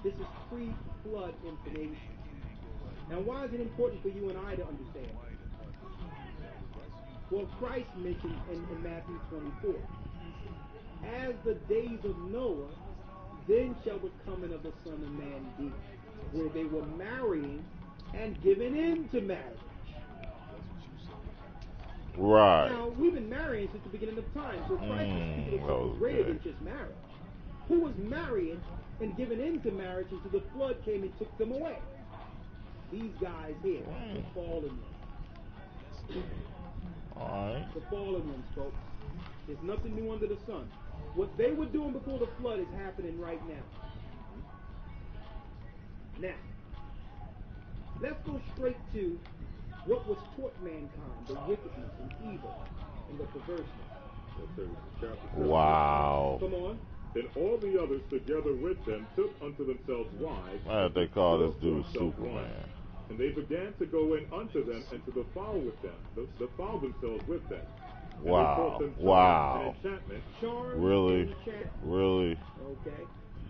This is pre-flood information. Now, why is it important for you and I to understand? Well, Christ mentioned in Matthew 24, as the days of Noah, then shall the coming of the Son of Man be, where they were marrying and giving in to marriage. Right. Now, we've been marrying since the beginning of time, so Christ is speaking of something greater than just marriage. Who was marrying and giving into marriage until the flood came and took them away? These guys here, the fallen ones. Alright. The fallen ones, folks. There's nothing new under the sun. What they were doing before the flood is happening right now. Now, let's go straight to what was taught mankind, the wickedness and evil and the perverseness. Wow. Come on. Then all the others together with them took unto themselves wives. Why did they call this dude Superman? Wives. And they began to go in unto them and to defile with them, defile themselves with them. And wow. Them wow. enchantment. Charm, really? Enchantment. Really? Okay.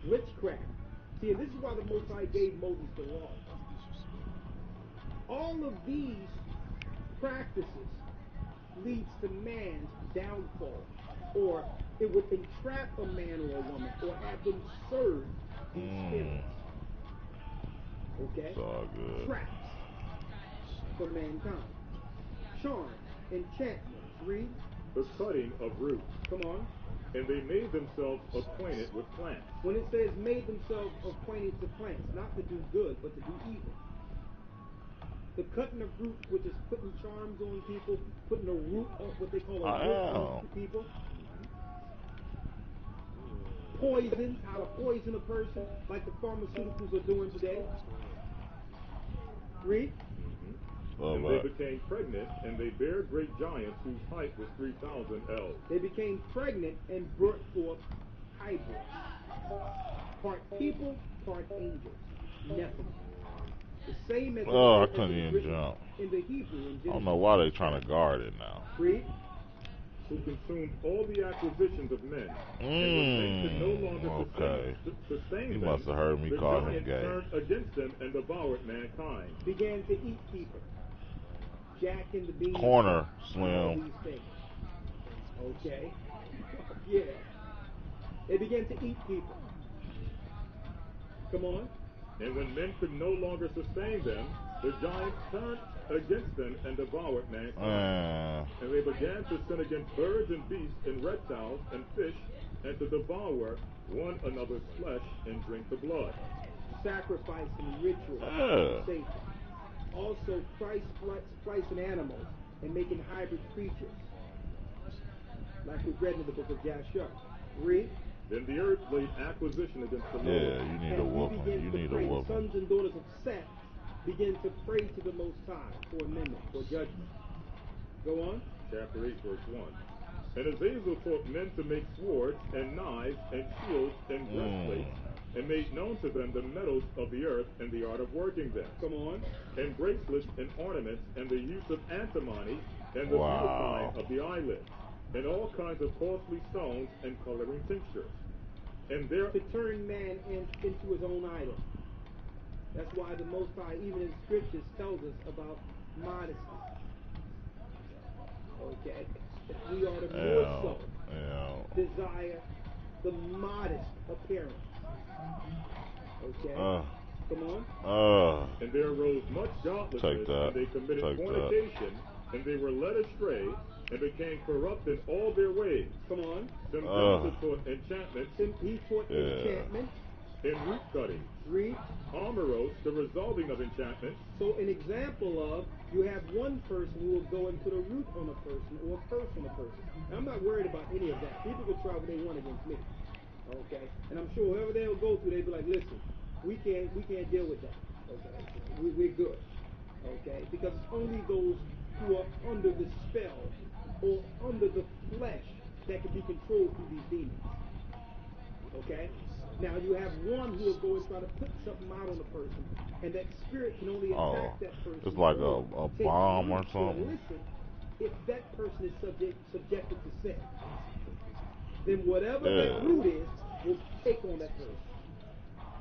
Witchcraft. See, and this is why the Most High gave Moses the law. All of these practices leads to man's downfall, or it would entrap a man or a woman, or have them serve these spirits. Okay? It's all good. Traps for mankind. Charms, enchantments. Read. The cutting of roots. Come on. And they made themselves acquainted with plants. When it says made themselves acquainted to plants, not to do good, but to do evil. The cutting of roots, which is putting charms on people, putting a root on what they call a root on people. Poison, how to poison a person, like the pharmaceuticals are doing today. Read. And they became pregnant, and they bare great giants whose height was 3,000 ells. They became pregnant and brought forth hybrids. Part people, part angels. Nephilim. The same as I couldn't even jump. In the Hebrew. In I don't know why they're trying to guard it now. Read. Who consumed all the acquisitions of men. And could no longer sustain you them, must have heard me call him gay. Turned against them and devoured mankind. Began to eat people. Jack and the Bean. Corner, Slim. Okay. Yeah. They began to eat people. Come on. And when men could no longer sustain them, the giants turned against them and devoured mankind. And they began to sin against birds and beasts and reptiles and fish, and to devour one another's flesh and drink the blood. Sacrifice and ritual. Satan. Also, Christ splicing animals and making hybrid creatures. Like we read in the book of Jasher. Read. Then the earth laid acquisition against the Lord. Yeah, you need a whooping. You need a whooping. Sons and daughters of Seth begin to pray to the Most High for amendment, for judgment. Go on. Chapter 8, verse 1. And Azazel taught men to make swords and knives and shields and breastplates, and made known to them the metals of the earth and the art of working them. Come on. And bracelets and ornaments, and the use of antimony, and the beautifying of the eyelids, and all kinds of costly stones and coloring tinctures. And there to turn man into his own idol. That's why the Most High, even in scriptures, tells us about modesty. Okay? That we ought to more so desire the modest appearance. Okay? Come on. And there arose much godlessness, and they committed fornication, and they were led astray, and became corrupt in all their ways. Come on. Some also taught enchantments. He taught enchantment. And root cutting. Read. Amaros, the resolving of enchantment. So an example of, you have one person who will go into the root on a person, or a curse on a person. Now, I'm not worried about any of that. People can try what they want against me. Okay? And I'm sure whoever they'll go through, they'll be like, listen, we can't deal with that. Okay? We're good. Okay? Because it's only those who are under the spell or under the flesh that can be controlled through these demons. Okay? Now you have one who will go and try to put something out on a person, and that spirit can only attack that person. It's like a bomb or something. Listen, if that person is subjected to sin, then whatever that root is will take on that person.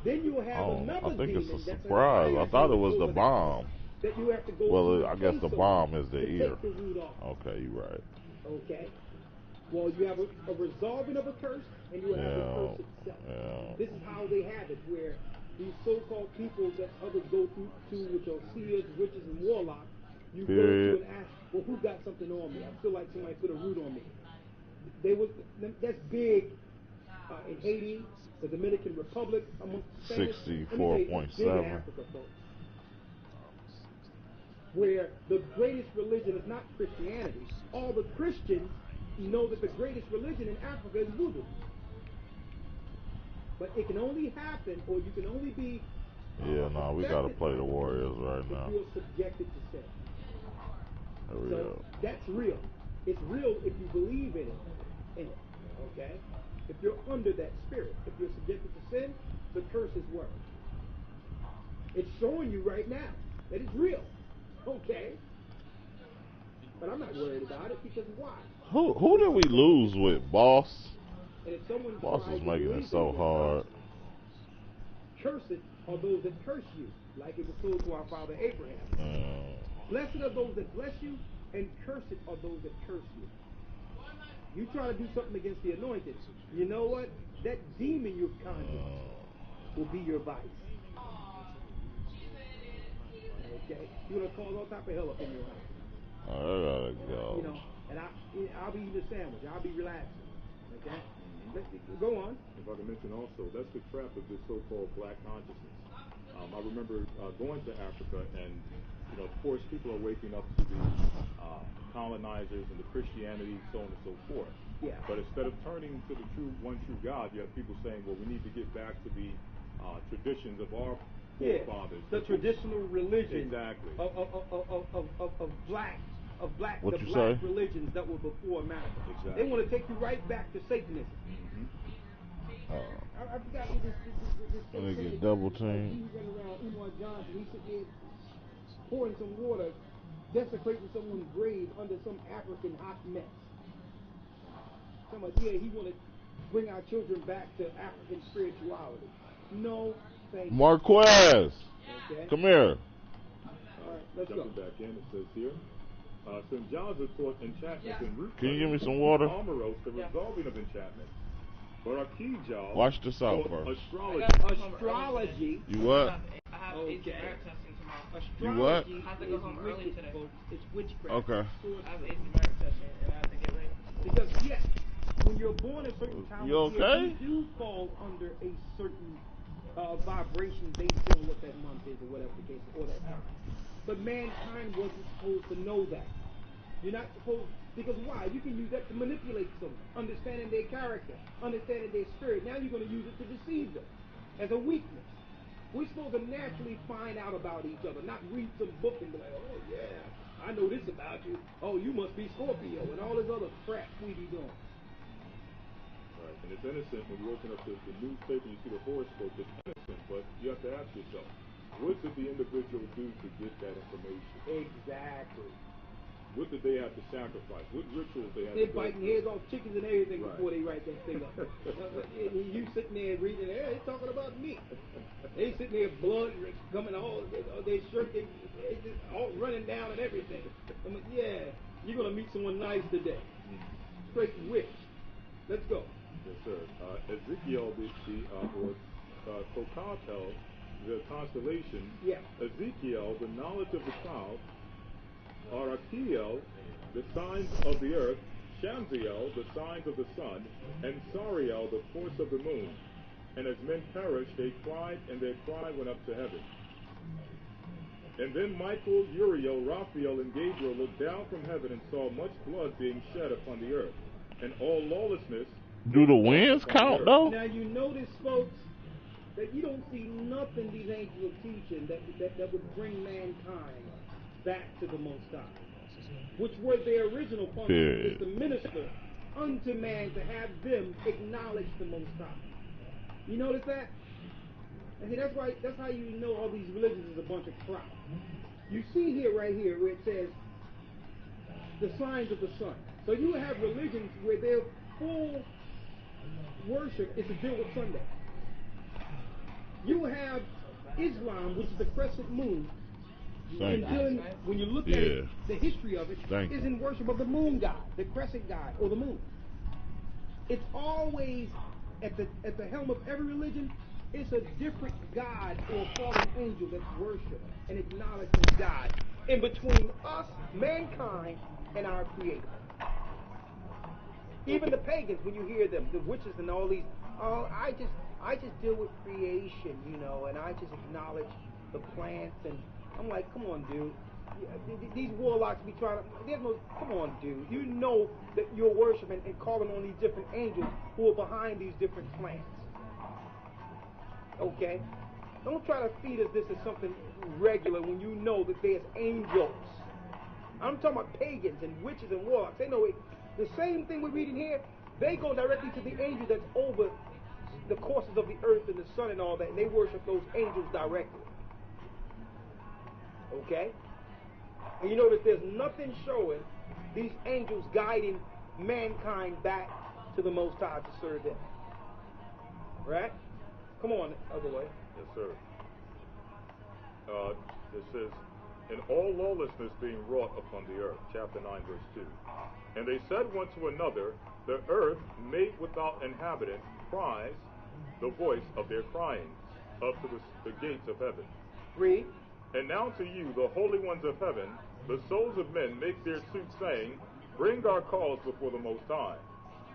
Then you will have another I think demon it's a that's surprise. I thought it was the bomb. that you have to go Well, to I guess the bomb is the ear. take the root off. Okay, you're right. Okay. Well, you have a resolving of a curse, and you have the curse itself. Yeah. This is how they have it, where these so-called people that others go to which are seers, witches, and warlocks, you go to and ask, well, who got something on me? I feel like somebody put a root on me. That's big in Haiti, the Dominican Republic, amongst the Spanish. 64.7. Africa, folks, where the greatest religion is not Christianity. All the Christians know that the greatest religion in Africa is voodoo. But it can only happen, or you can only be we gotta play the Warriors right now. if you're subjected to sin. So that's real. It's real if you believe in it. Okay? If you're under that spirit, if you're subjected to sin, the curse is worse. It's showing you right now that it's real. Okay? But I'm not worried about it because why? Who did we lose with, Boss? And if someone Boss is making it so hard. Cursed are those that curse you, like it was told to our father Abraham. Blessed are those that bless you, and cursed are those that curse you. You try to do something against the anointed, you know what? That demon you've conjured will be your vice. Okay? You're going to cause all type of hell up in your house. I gotta go. You know, and I'll be eating a sandwich. I'll be relaxing. Okay? Go on. If I can mention also, that's the trap of this so-called black consciousness. I remember going to Africa, and of course, people are waking up to the colonizers and the Christianity, so on and so forth. Yeah. But instead of turning to the one true God, you have people saying, "Well, we need to get back to the traditions of our forefathers." The traditional religion. Exactly. Of black what the you black say? religions that were before America. Exactly. They want to take you right back to Satanism. Mm-hmm. I forgot what this They get double teamed. He running around Umar Johnson. He's sitting there pouring some water, desecrating someone's grave under some African hot mess. Somebody, he want to bring our children back to African spirituality. No, thank you. Marquez, come here. All right, let's go. Jumping back in, it says here, St. John's are taught enchantments and root. Can you give me some water? Palmeros, the resolving of enchantments. But Archijal, Watch this out first. Astrology. You what? I have merit testing tomorrow. You what? I have to go home early today. It's witchcraft. Okay. I have merit testing and I have to get ready. Because yes, when you're born a certain time You of year, okay? you do fall under a certain vibration based on what that month is or whatever the case is, or that time. But mankind wasn't supposed to know that. You're not supposed, because why? You can use that to manipulate someone, understanding their character, understanding their spirit. Now you're going to use it to deceive them as a weakness. We're supposed to naturally find out about each other, not read some book and be like, oh yeah, I know this about you. Oh, you must be Scorpio and all this other crap we be doing. Right, and it's innocent when you open up the newspaper and you see the horoscope. It's innocent, but you have to ask yourself, what did the individual do to get that information? Exactly. What did they have to sacrifice? What rituals they had to They're go biting through? heads off chickens and everything Right. before they write that thing up. And you sitting there reading, hey, they're talking about me. They sitting there, blood coming all, their shirt, they just all running down and everything. I'm like, yeah, you're going to meet someone nice today. Straight witch. Let's go. Yes, sir. Ezekiel, or Kokatel, the constellation. Yeah. Ezekiel, the knowledge of the cloud. Arakiel, the signs of the earth. Shamziel, the signs of the sun. And Sariel, the course of the moon. And as men perished, they cried, and their cry went up to heaven. And then Michael, Uriel, Raphael, and Gabriel looked down from heaven and saw much blood being shed upon the earth, and all lawlessness. Do the winds count though? Now you notice, folks, that you don't see nothing these angels are teaching that would bring mankind back to the Most High, which were their original function, is to minister unto man, to have them acknowledge the Most High. You notice that? And see, that's how you know all these religions is a bunch of crap. You see here, right here, where it says the signs of the sun. So you have religions where their full worship is to deal with Sunday. You have Islam, which is the crescent moon. Thank And you. then when you look at it, Yeah. the history of it Thank is you. in worship of the moon god, the crescent god, or the moon. It's always at the helm of every religion. It's a different god or fallen angel that's worshipped and acknowledged as God in between us, mankind, and our Creator. Even the pagans, when you hear them, the witches and all these, oh, I just deal with creation, you know, and I just acknowledge the plants, and I'm like, come on, dude. These warlocks be trying to, there's no, come on, dude. You know that you're worshiping and calling on these different angels who are behind these different plants. Okay? Don't try to feed us this as something regular when you know that there's angels. I'm talking about pagans and witches and warlocks. They know it. The same thing we're reading here, they go directly to the angel that's over the courses of the earth and the sun and all that, and they worship those angels directly. Okay? And you notice there's nothing showing these angels guiding mankind back to the Most High to serve them. Right? Come on, other way. Yes, sir. It says, and all lawlessness being wrought upon the earth, chapter 9, verse 2. And they said one to another, the earth made without inhabitant cries the voice of their crying up to the gates of heaven. Read. And now to you, the holy ones of heaven, the souls of men make their suit, saying, bring our cause before the Most High.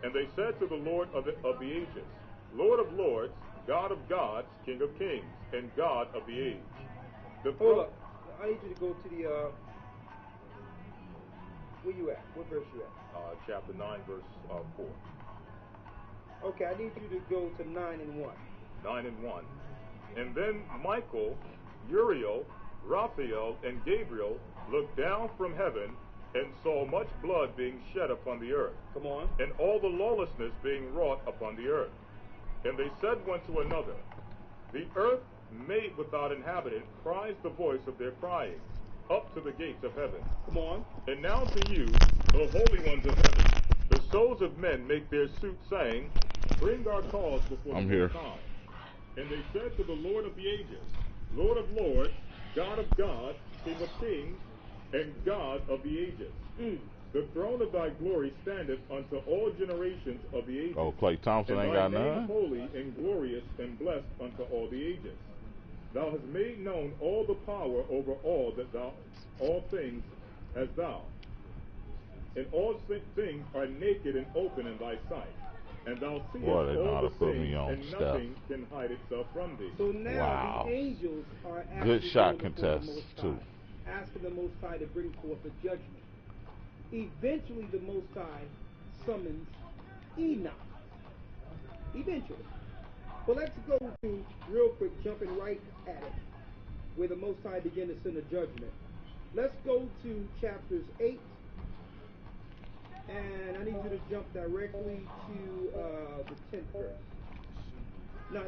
And they said to the Lord of the ages, Lord of lords, God of gods, King of kings, and God of the age. Hold up. I need you to go to the, where you at? What verse you at? Chapter 9, verse 4. Okay, I need you to go to 9 and 1. 9 and 1. And then Michael, Uriel, Raphael, and Gabriel looked down from heaven and saw much blood being shed upon the earth. Come on. And all the lawlessness being wrought upon the earth. And they said one to another, the earth made without inhabitant cries the voice of their crying, up to the gates of heaven. Come on. And now to you, the holy ones of heaven, the souls of men make their suit, saying, bring our cause before the Most High. And they said to the Lord of the ages, Lord of lords, God of gods, King of kings, and God of the ages. The throne of thy glory standeth unto all generations of the ages. Oh, Clay Thompson ain't got And thy name none? holy and glorious and blessed unto all the ages. Thou hast made known all the power over all things as thou. And all things are naked and open in thy sight. And thou seest Boy, they know all how the to put things, me on and stuff. nothing can hide itself from thee. So now Wow. the angels are asking Good shot going before the contest, Most High, too. asking the Most High to bring forth a judgment. Eventually, the Most High summons Enoch. Eventually. But let's go to, real quick, jumping right at it, where the Most High began to send a judgment. Let's go to chapters 8, and I need you to jump directly to the 10th verse. No,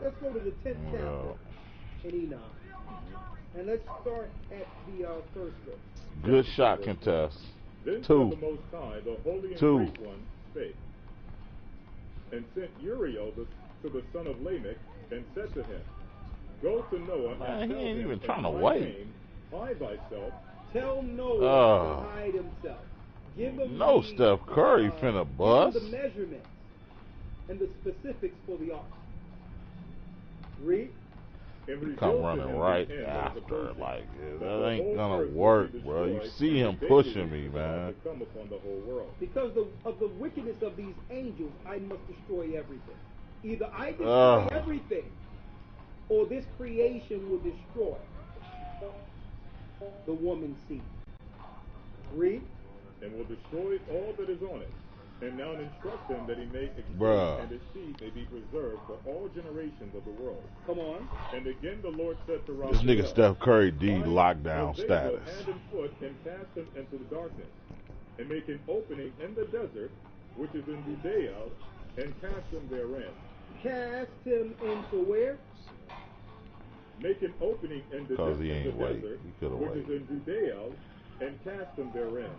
let's go to the 10th chapter in Enoch. And let's start at the first verse. Good shot contest. Then said Two. the Most High, the Holy and Two. Great One, spake, and sent Uriel to the son of Lamech, and said to him, go to Noah Man, and he tell ain't him even in trying to my wait. name, hide thyself. Tell Noah to hide himself. Give him No, the, Steph Curry finna bust. Give him the measurements and the specifics for the ark. Read. And He revealed come to running him right the end of the after. person, Like, that that the ain't whole gonna earth would work, be bro. You destroyed, see and him the pushing me, deluge was about man. to come upon the whole world. Because of the wickedness of these angels, I must destroy everything. Either I destroy everything, or this creation will destroy the woman's seed. Read. And will destroy all that is on it. And now instruct him that he may escape, Bruh. and his seed may be preserved for all generations of the world. Come on. And again the Lord said to This Raphael, nigga Steph Curry D bind lockdown Hosea status. hand and foot, and cast him into the darkness, and make an opening in the desert, which is in Judea, and cast him therein. Cast him into where? Make an opening in the Because he ain't wait. desert, He could have which waited. is in Judea, and cast him therein.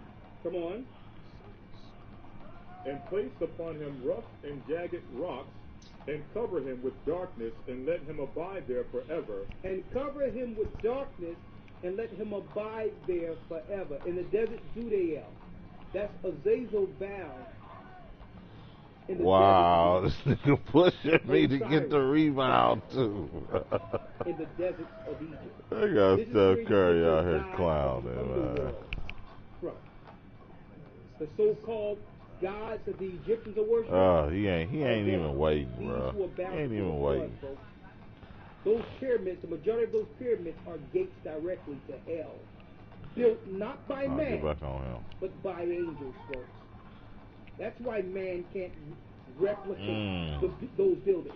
Come on. And placed upon him rough and jagged rocks, and cover him with darkness, and let him abide there forever. And cover him with darkness, and let him abide there forever. In the desert, Judael. That's Azazel bound. In the Wow, desert, this nigga pushing me to get the rebound too. in the deserts of Egypt. I got This is where Steph Curry Egypt out here died clowning, from the man. world. From the so-called gods that the Egyptians are worshiping. He ain't even waiting, These bro. who are He bound ain't to even the waiting. blood, folks. Those pyramids, the majority of those pyramids are gates directly to hell. Built not by Nah, man, get back on him. but by angels, folks. That's why man can't replicate those buildings.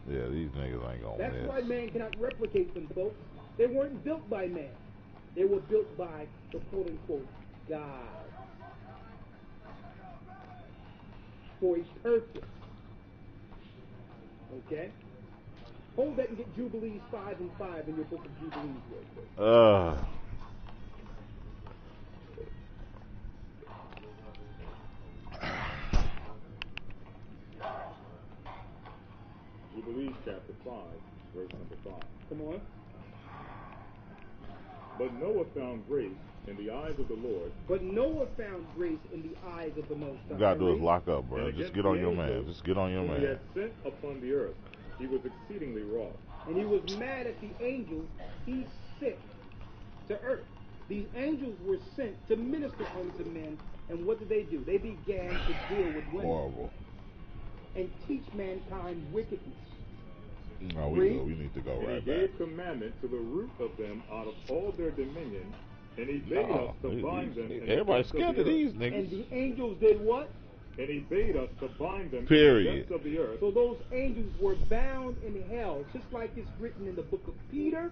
Yeah, these niggas ain't gonna That's miss. why man cannot replicate them, folks. They weren't built by man. They were built by the quote-unquote God. For a purpose. Okay? Hold that and get Jubilees 5 and 5 in your book of Jubilees real quick. Jubilees chapter 5, verse number 5. Come on. But Noah found grace in the eyes of the Lord. But Noah found grace in the eyes of the Most High. You gotta do is lock up, bro. And Just against get on the your man. angels Just get on your whom he man. had sent upon the earth. He was exceedingly wroth. And he was mad at the angels he sent to earth. These angels were sent to minister unto men. And what did they do? They began to deal with women. Horrible. And teach mankind wickedness. No, we good. We need to go And right he back. gave commandment to the root of them out of all their dominion, and he bade us to bind them. in the Everybody's depths of scared the of earth. these And niggas. the angels did what? And he bade us to bind them in Period. the depths of the earth. So those angels were bound in hell, just like it's written in the book of Peter,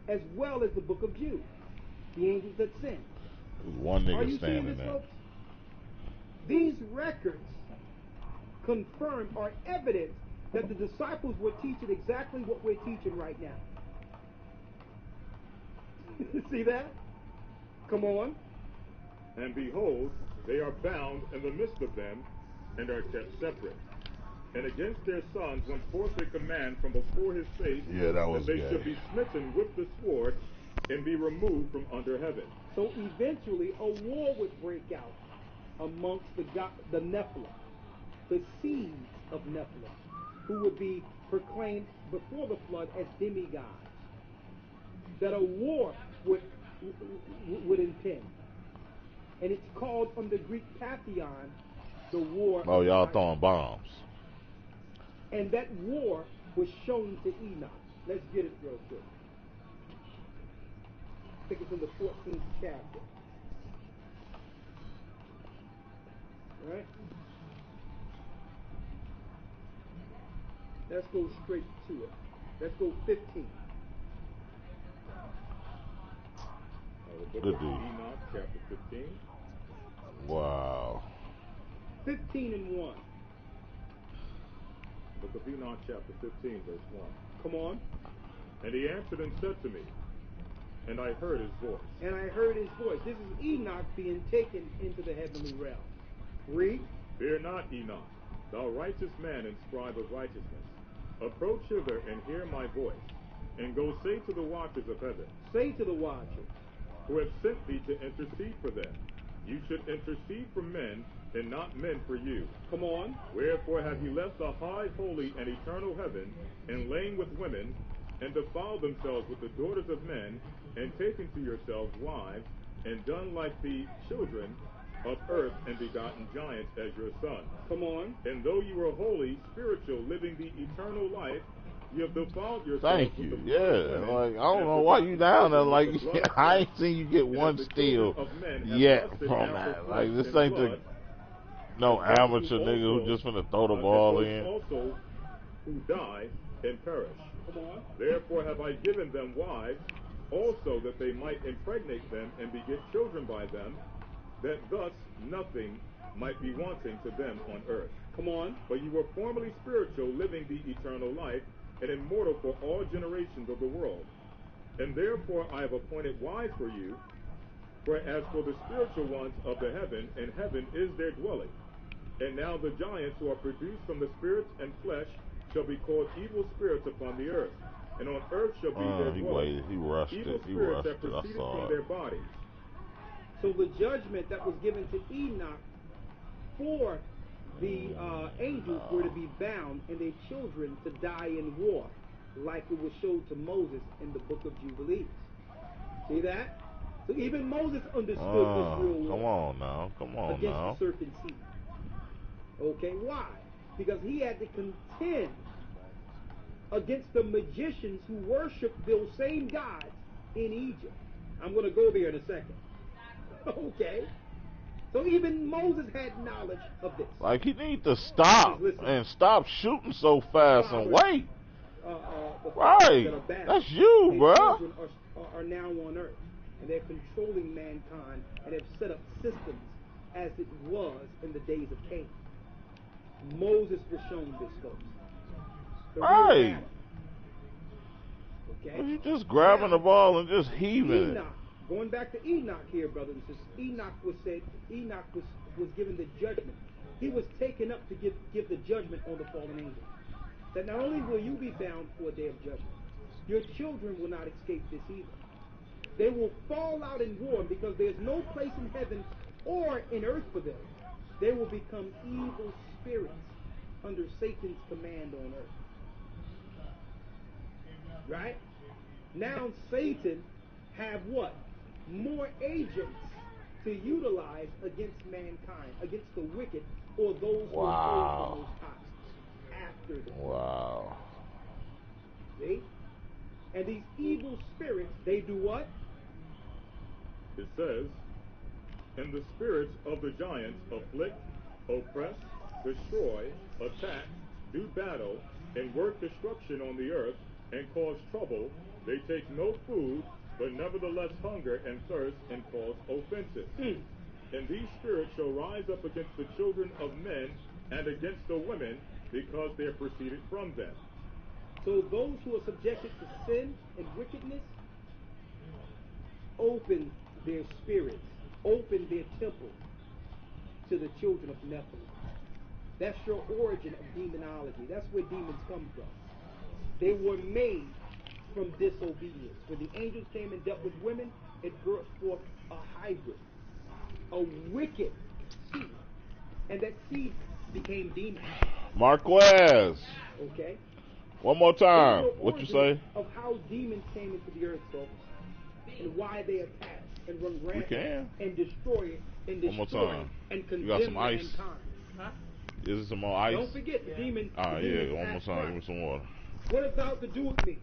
as well as the book of Jude. The angels that sinned. There's one Are nigga you seeing standing this, there. folks? These records confirm or evidence that the disciples were teaching exactly what we're teaching right now. See that? Come on. And behold, they are bound in the midst of them, and are kept separate. And against their sons went forth a command from before his face, Yeah, that was they gay. should be smitten with the sword, and be removed from under heaven. So eventually a war would break out amongst the Nephilim, the seeds of Nephilim, who would be proclaimed before the flood as demigods. That a war would impend. And it's called, from the Greek pantheon, the war. Oh, y'all throwing bombs. And that war was shown to Enoch. Let's get it real quick. I think it's in the 14th chapter. Right? Let's go straight to it. Let's go 15. The book Good of dude. Enoch, chapter 15. Wow. 15 and 1. Book of Enoch, chapter 15, verse 1. Come on. And he answered and said to me, and I heard his voice. And I heard his voice. This is Enoch being taken into the heavenly realm. Read. Fear not, Enoch, thou righteous man and scribe of righteousness. Approach hither and hear my voice, and go say to the watchers of heaven, Say to the watchers, who have sent thee to intercede for them, you should intercede for men, and not men for you. come on. Wherefore have you left the high, holy, and eternal heaven, and lain with women, and defiled themselves with the daughters of men, and taken to yourselves wives, and done like the children of earth, and begotten giants as your sons. Come on. And though you are holy, spiritual, living the eternal life, you have defiled yourselves Thank with you. the blood Yeah. of women, Like, I don't and know why you down there. Like, with the blood of I ain't Christ. seen you get And one as the steal children of men have yet lusted from after that. flesh Like, this and ain't blood, no and those amateur who nigga who also- just finna throw the and ball those in. also who die and perish. Come on. Therefore have I given them wives, also that they might impregnate them and beget children by them, that thus nothing might be wanting to them on earth. Come on. But you were formerly spiritual, living the eternal life, and immortal for all generations of the world. And therefore I have appointed wives for you, for as for the spiritual ones of the heaven, and heaven is their dwelling. And now the giants who are produced from the spirits and flesh shall be called evil spirits upon the earth. And on earth shall be their dwelling. He rushed evil it. He spirits rushed that it. I proceeded saw from it. their bodies. So the judgment that was given to Enoch for the angels were to be bound and their children to die in war, like it was showed to Moses in the book of Jubilees. See that? So even Moses understood this real war. Come on now. Come on against now. the serpent seed. Okay, why? Because he had to contend against the magicians who worshiped those same gods in Egypt. I'm going to go there in a second. Okay. So even Moses had knowledge of this. Like, he need to stop and stop shooting so fast and wait. Right. That's you, bro. Children are now on earth, and they're controlling mankind and have set up systems as it was in the days of Cain. Moses was shown this, folks. Right. Okay. You just grabbing the ball and just heaving Enoch, going back to Enoch here, brothers and sisters. Enoch was given the judgment. He was taken up to give the judgment on the fallen angels. That not only will you be bound for a day of judgment, your children will not escape this either. They will fall out in war because there's no place in heaven or in earth for them. They will become evil spirits under Satan's command on earth. Right? Now Satan have what? More agents to utilize against mankind, against the wicked, or those who are the Most High after them. Wow. See? And these evil spirits, they do what? It says, and the spirits of the giants afflict, oppress, destroy, attack, do battle, and work destruction on the earth, and cause trouble. They take no food, but nevertheless hunger and thirst, and cause offenses. And these spirits shall rise up against the children of men and against the women, because they are proceeded from them. So those who are subjected to sin and wickedness open their spirits, open their temple to the children of Nephilim. That's your origin of demonology. That's where demons come from. They were made from disobedience. When the angels came and dealt with women, it brought forth a hybrid, a wicked seed. And that seed became demons. Marquez. Okay? One more time. What you say? Of how demons came into the earth, folks, and why they attack and run rampant and destroy it and destroy one more time. And condemn you got some ice? mankind. Huh? Is it some more ice? Don't forget the demons. All right, yeah. One more time. Give me some water. What hast thou to do with me,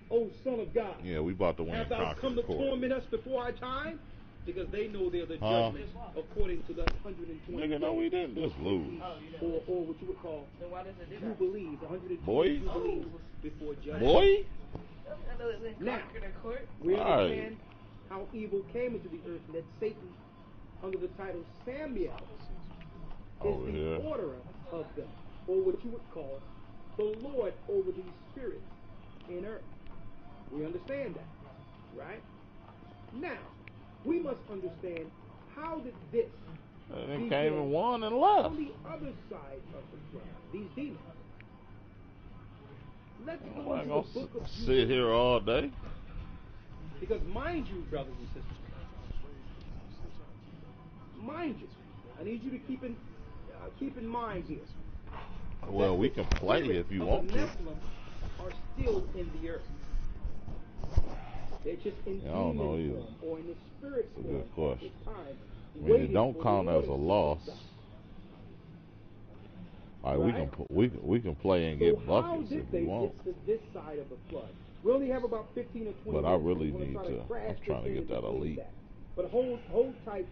O Son of God? Yeah, we about to win. Have thou come to torment us before our time? Because they know they're the judgment according to the 120. Nigga, no, we didn't just lose. Or what you would call Jubilees, 120 Boy? Jubilees before judgment. Boy? Now, we understand how evil came into the earth, and that Satan, under the title Samuel, is the orderer of them, or what you would call the Lord over these spirits in earth. We understand that, right? Now, we must understand, how did this They came and won and left on the other side of the flood, these demons? Let's go into the book of sit here all day. Because mind you, brothers and sisters, mind you, I need you to keep in mind here. Well, we can play if you want to. The Nephilim are still in the earth. They're just in demon form or in the spirit form. Good question. At this time, I mean, it don't count as a loss. All right, we can play and get buckets if we want. How did they get to this side of the flood? We only have about 15 or 20 But minutes. I really need to. I'm trying to get that elite. But hold tight.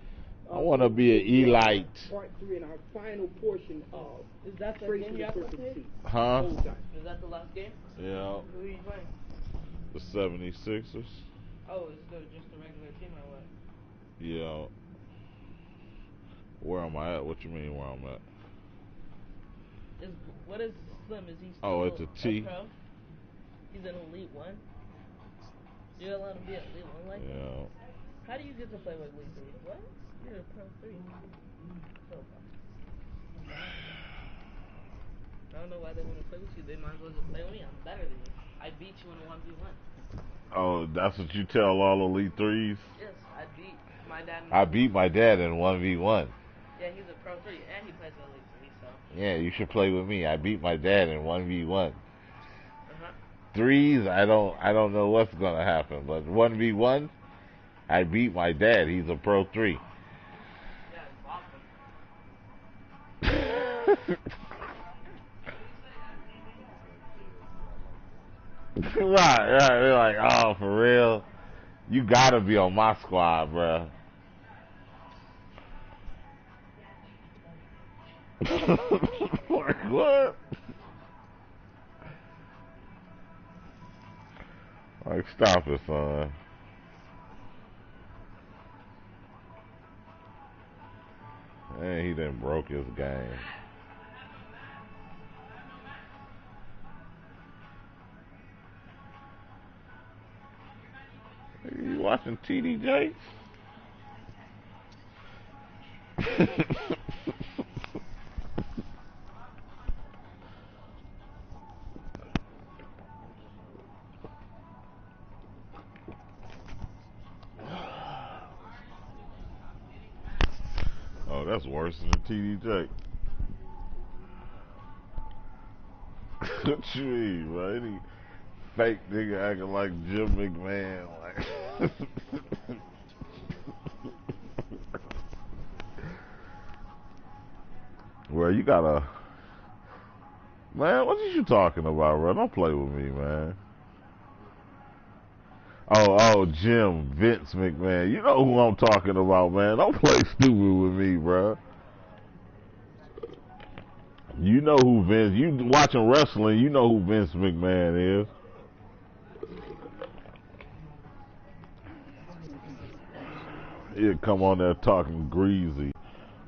I want to be an elite. Part 3 in our final portion of Is that the game you have to play? Huh? Is that the last game? Yeah. Who are you playing? The 76ers. Oh, is it just a regular team or what? Yeah. Where am I at? What you mean where I'm at? What is Slim? Is he still it's a T. pro? He's an Elite 1? You're allowed to be an Elite 1 like that? Yeah. How do you get to play with Elite 3? What? You're a Pro 3. So I don't know why they want to play with you. They might as well just play with me. I'm better than you. I beat you in a 1v1. Oh, that's what you tell all Elite Threes? Yes, I beat my dad. I beat my dad in 1v1. Yeah, he's a pro 3, and he plays Elite 3, so. Yeah, you should play with me. I beat my dad in 1v1. Uh-huh. Threes, I don't know what's gonna happen, but 1v1, I beat my dad. He's a pro 3. Yeah, it's awesome. Right. They're like, oh, for real? You gotta be on my squad, bruh. Like, what? Like, stop it, son. And he done broke his game. You watching TD Oh, that's worse than the TD What you mean, bro? Any fake nigga acting like Jim McMahon, like. Well, you gotta. Man, what are you talking about, bro? Don't play with me, man. Oh, Jim, Vince McMahon. You know who I'm talking about, man. Don't play stupid with me, bro. You know who Vince. You watching wrestling, you know who Vince McMahon is. He'll come on there talking greasy.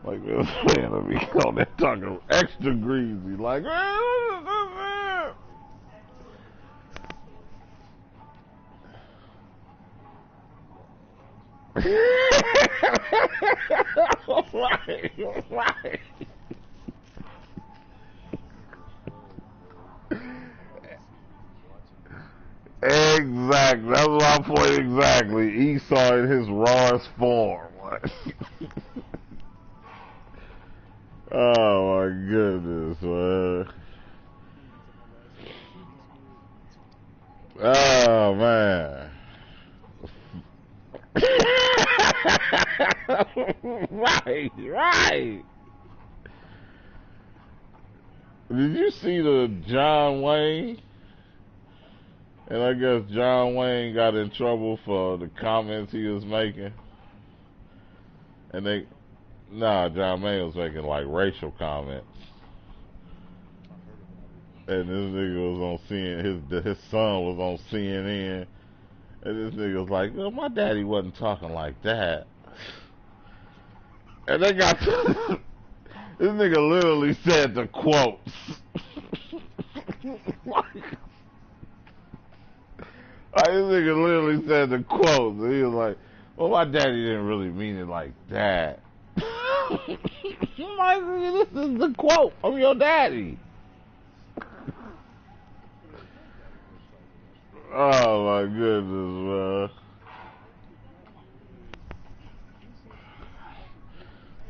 Like this man will be on there talking extra greasy. Like, right. Exactly. That's my point exactly. Esau in his rawest form. Oh my goodness, man. Oh man. Right. Did you see the John Wayne? And I guess John Wayne got in trouble for the comments he was making. And John Wayne was making like racial comments. And this nigga was on CNN, his son was on CNN. And this nigga was like, well, my daddy wasn't talking like that. And they got, this nigga literally said the quotes. This nigga literally said the quotes. And he was like, well, my daddy didn't really mean it like that. Like, this is the quote from your daddy. Oh my goodness,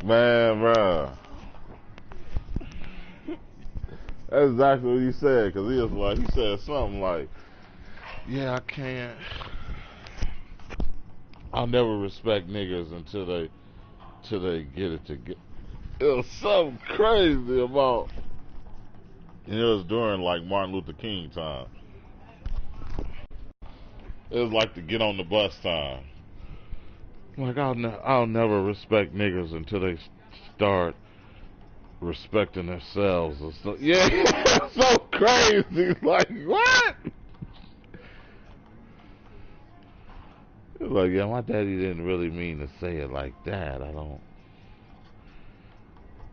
man, bro. That's exactly what he said, because he said something like, yeah, I can't. I'll never respect niggas until they get it together. It was something crazy about. And it was during like Martin Luther King time. It was like the get on the bus time. Like I'll never respect niggas until they start respecting themselves or so. Yeah, so crazy. Like what? It's like, yeah, my daddy didn't really mean to say it like that.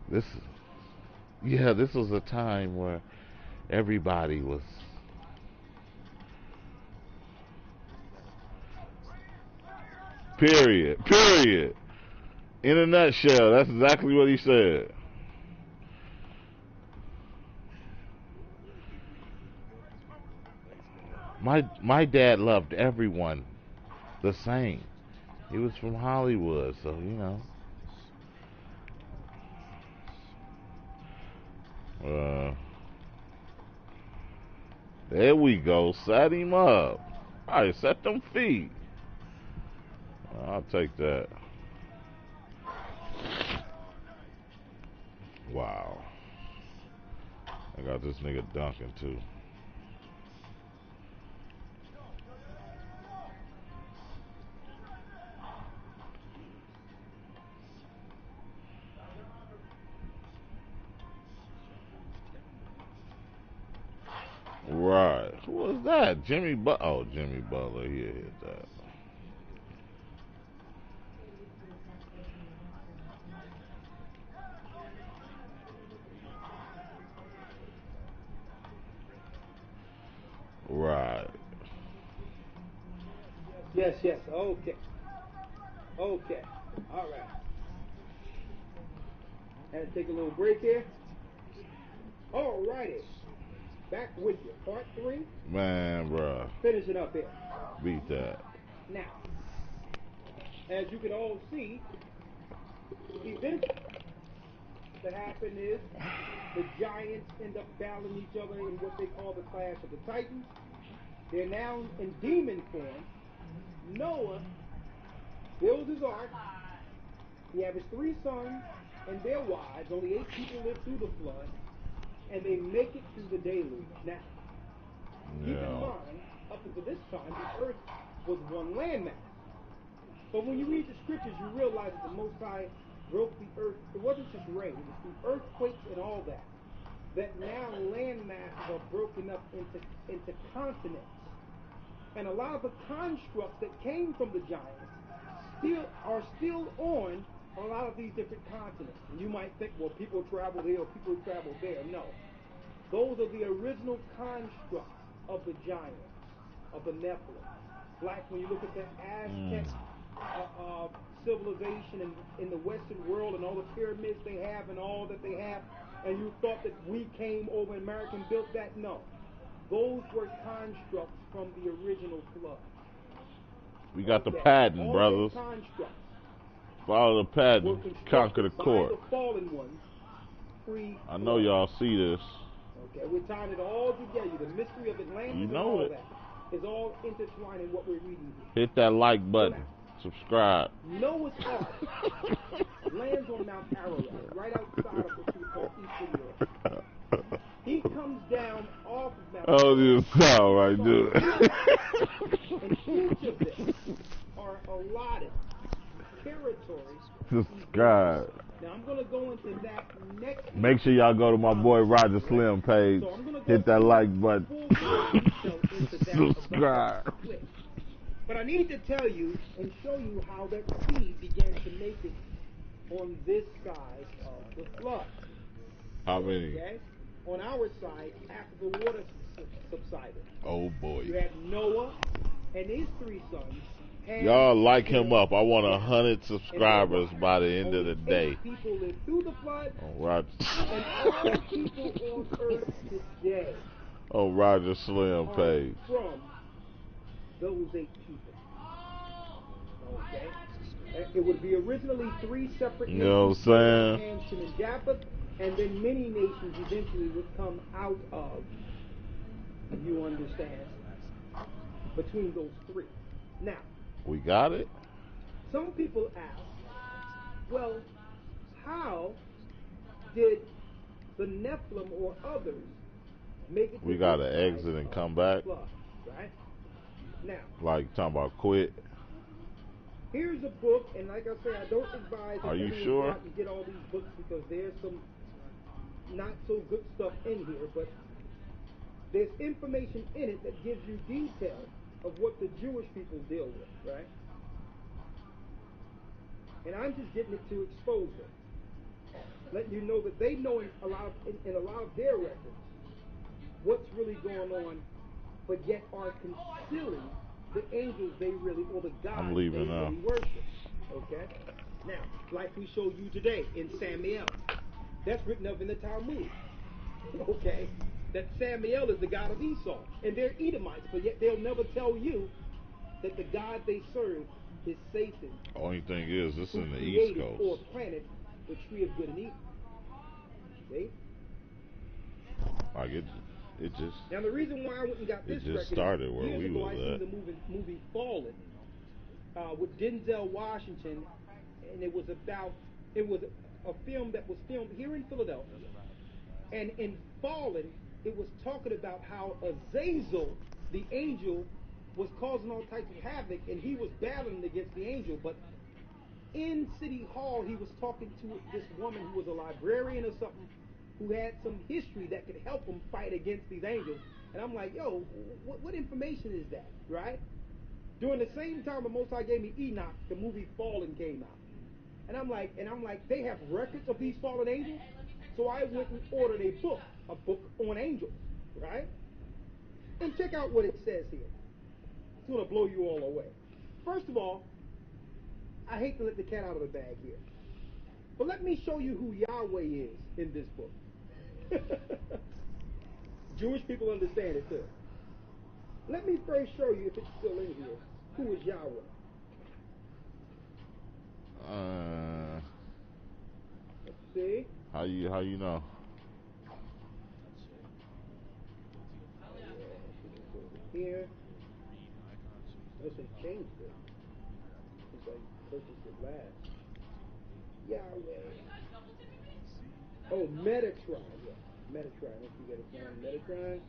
This was a time where everybody was. Period. In a nutshell, that's exactly what he said. My dad loved everyone the same. He was from Hollywood, so you know. There we go. Set him up. All right, set them feet. I'll take that. Wow. I got this nigga dunking too. Right. Who was that? Jimmy Butler. Oh, Jimmy Butler. He hit that. Right. Yes, yes. Okay. Okay. All right. Had to take a little break here. All righty. Back with you. Part 3. Man, bruh. Finishing up here. Beat that. Now, as you can all see, eventually that happened is the Giants end up battling each other in what they call the Clash of the Titans. They're now in demon form. Noah builds his ark. He has his 3 sons and their wives. Only 8 people live through the flood, and they make it through the deluge. Now, keep in mind, up until this time, the earth was one landmass. But when you read the scriptures, you realize that the Most High broke the earth. It wasn't just rain, it was through earthquakes and all that. That now land masses are broken up into continents. And a lot of the constructs that came from the giants are still on a lot of these different continents. And you might think, well, people travel here or people travel there. No. Those are the original constructs of the giants, of the Nephilim. Like when you look at the Aztec civilization in the Western world and all the pyramids they have and all that they have, and you thought that we came over and American built that? No. Those were constructs from the original flood. We got the patent, brothers. Follow the patent, conquer the court. The fallen ones, I know y'all see this. Okay, we're tying it all together. The mystery of Atlantis and all that is all intertwined in what we're reading here. Hit that like button. Subscribe. Noah's Ark lands on Mount Ararat, right outside of what you call Eastern Europe. He comes down off of Mount Ararat. Oh, this sound right there. And each of them are allotted territories. Subscribe. Now I'm going to go into that next. Make sure y'all go to my boy Roger Slim page. Hit that like button. Subscribe. But I need to tell you and show you how that seed began to make it on this side of the flood. How many? Okay? On our side, after the water subsided. Oh boy. You had Noah and his 3 sons. Y'all like him up. I want 100 subscribers by the end of the day. People lived through the flood. On Roger. And all people on earth today. On Roger Slim page. From those 8 people. Okay? It would be originally 3 separate nations. You know what I'm saying? Ham, Shem, and Japheth, and then many nations eventually would come out of, you understand, between those 3. Now, we got it? some people ask, well, how did the Nephilim or others make it? We got to exit and come back. Right? Now, like talking about quit. Here's a book, and like I say, I don't advise. Are you sure? To get all these books because there's some not so good stuff in here, but there's information in it that gives you details of what the Jewish people deal with, right? And I'm just getting it to expose it, letting you know that they know in a lot of their records what's really going on, but yet are concealing the angels they really, or the gods they really worship. Okay? Now, like we showed you today in Samuel, that's written up in the Talmud. Okay? that Samuel is the God of Esau, and they're Edomites, but yet they'll never tell you that the God they serve is Satan. Only thing is, this is in the East created Coast. or planted the tree of good and evil. See? Like it just. Now the reason why I went and got this It just record started where years we ago, was I seen at. the movie Fallen with Denzel Washington, and it was a film that was filmed here in Philadelphia. And in Fallen, it was talking about how Azazel, the angel, was causing all types of havoc, and he was battling against the angel. But in City Hall, he was talking to this woman who was a librarian or something, who had some history that could help him fight against these angels. And I'm like, yo, what information is that, right? During the same time the Most High gave me Enoch, the movie Fallen came out. And I'm like, they have records of these fallen angels? So I went and ordered a book on angels, right? And check out what it says here. It's going to blow you all away. First of all, I hate to let the cat out of the bag here, but let me show you who Yahweh is in this book. Jewish people understand it too. Let me first show you, if it's still in here, who is Yahweh. Let's see. How you know? Here. Unless they changed it since I purchased it last. Yahweh. Oh, Metatron. Yeah, Metatron. If you get it down, Metatron.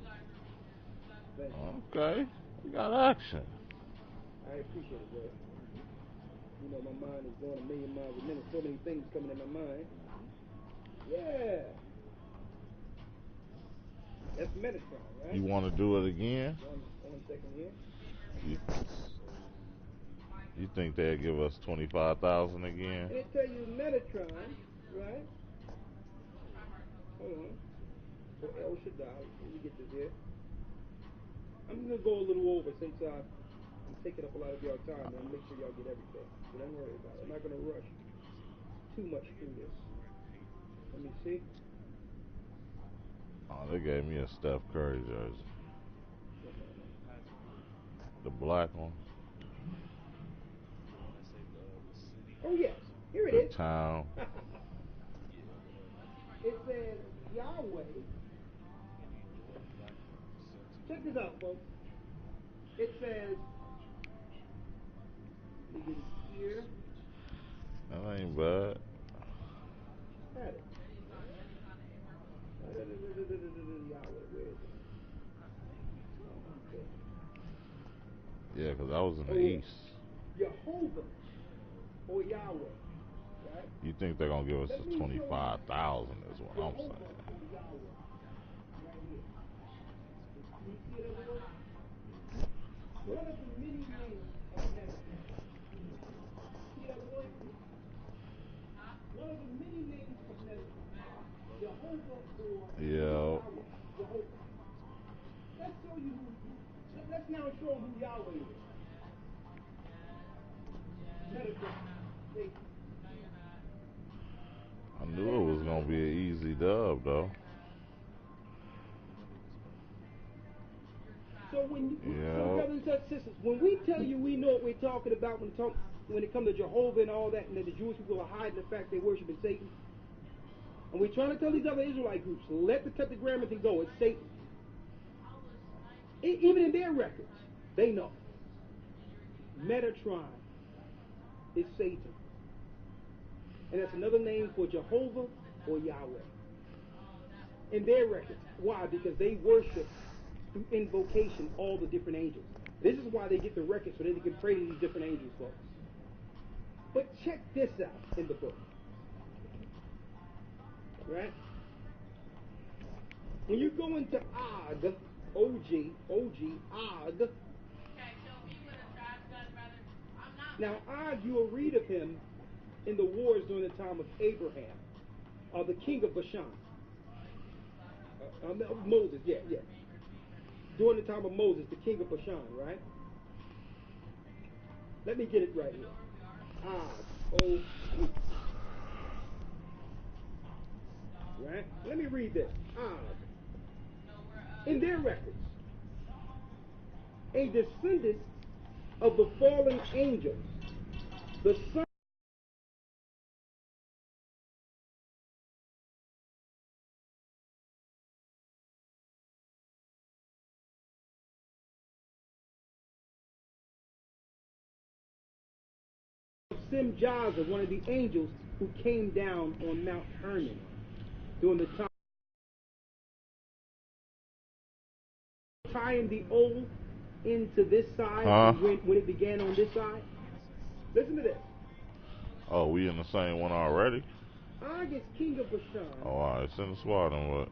Thank you. Okay, you got action. I appreciate it, bro. You know, my mind is going a million miles a minute. So many things coming in my mind. Yeah. That's Metatron, right? You want to do it again? One second here. You think they'll give us 25,000 again? And it tell you Metatron, right? Hold on. For El Shaddai. Let me get this here. I'm going to go a little over since I'm taking up a lot of y'all time, and make sure y'all get everything. So don't worry about it. I'm not going to rush too much through this. Let me see. Oh, they gave me a Steph Curry jersey. The black one. Oh, yes. Here it The is. town. It says Yahweh. Check this out, folks. It says, let me get it here. That ain't bad. Had it. Yahweh, where is it? Okay. Yeah, because I was in the East. Jehovah or Yahweh, right? You think they're going to give us the 25,000 is what I'm saying. Jehovah or Yahweh, right here. Do you see it, everyone? One of the many names of heaven. See that, boy? One of the many names of heaven. Jehovah or Yahweh. Jehovah. Let's show you let's now show them who Yahweh is. Metatron. I knew it was going to be an easy dub, though. So so brothers and sisters, when we tell you we know what we're talking about when it comes to Jehovah and all that, and that the Jewish people are hiding the fact they worship Satan, and we're trying to tell these other Israelite groups, let the tetragrammaton go, it's Satan. Even in their records, they know. Metatron is Satan. And that's another name for Jehovah or Yahweh. In their records. Why? Because they worship through invocation all the different angels. This is why they get the records, so they can pray to these different angels, folks. But check this out in the book. Right? When you go into Og, Og, Og. Now, Og, you will read of him in the wars during the time of Abraham, the king of Bashan. Moses, yeah. During the time of Moses, the king of Bashan, right? Let me get it right here. Og, right? Let me read this. Og. in their records. A descendant of the fallen angels, the son of Simjaza, one of the angels who came down on Mount Hermon during the time. Tying the old into this side when it began on this side. Listen to this. Oh, we in the same one already? Og is king of Bashan. Oh, all right. Send the squad on what?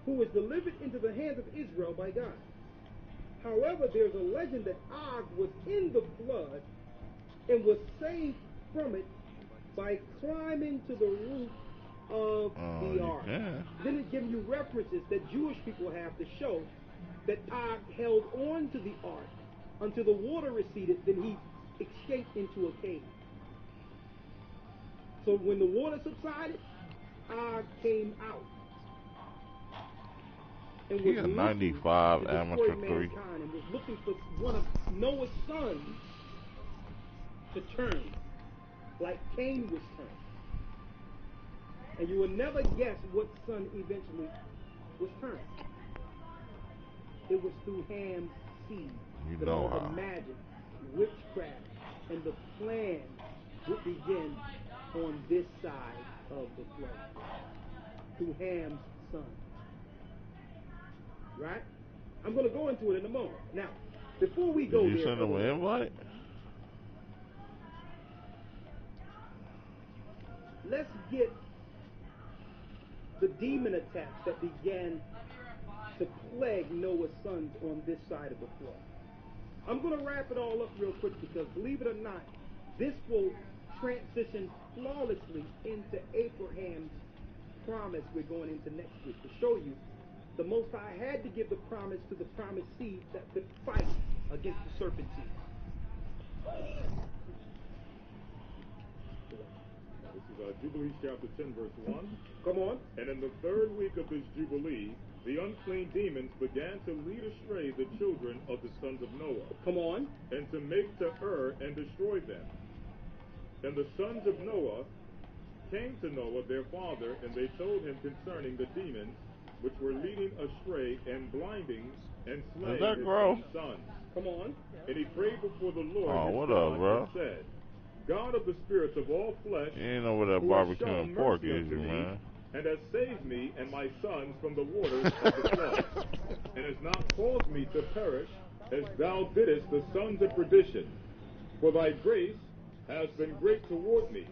Who was delivered into the hands of Israel by God. However, there's a legend that Og was in the flood and was saved from it by climbing to the roof of the ark. Yeah. Then it gives you references that Jewish people have to show that Og held on to the ark until the water receded, then he escaped into a cave. So when the water subsided, Og came out. And he a 95 amateur 3. And was looking for one of Noah's sons to turn, like Cain was turned. And you will never guess what son eventually was turned. It was through Ham's seed. You that know all how. the magic, witchcraft, and the plan would begin on this side of the flood. Through Ham's son. Right? I'm going to go into it in a moment. Now, before we go there... Did you send him an invite? Let's get the demon attacks that began to plague Noah's sons on this side of the flood. I'm going to wrap it all up real quick because, believe it or not, this will transition flawlessly into Abraham's promise we're going into next week to show you the Most High had to give the promise to the promised seed that could fight against the serpent seed. This is Jubilees chapter 10, verse 1. Come on. And in the third week of this Jubilee, the unclean demons began to lead astray the children of the sons of Noah. Come on. And to make to err and destroy them. And the sons of Noah came to Noah their father, and they told him concerning the demons which were leading astray and blinding and slaying his sons. Come on. And he prayed before the Lord what God, up, bro? and said, God of the spirits of all flesh, You ain't know where that barbecue and pork is, you man. And has saved me and my sons from the waters of the flood, and has not caused me to perish, as thou didst the sons of perdition. For thy grace has been great toward me,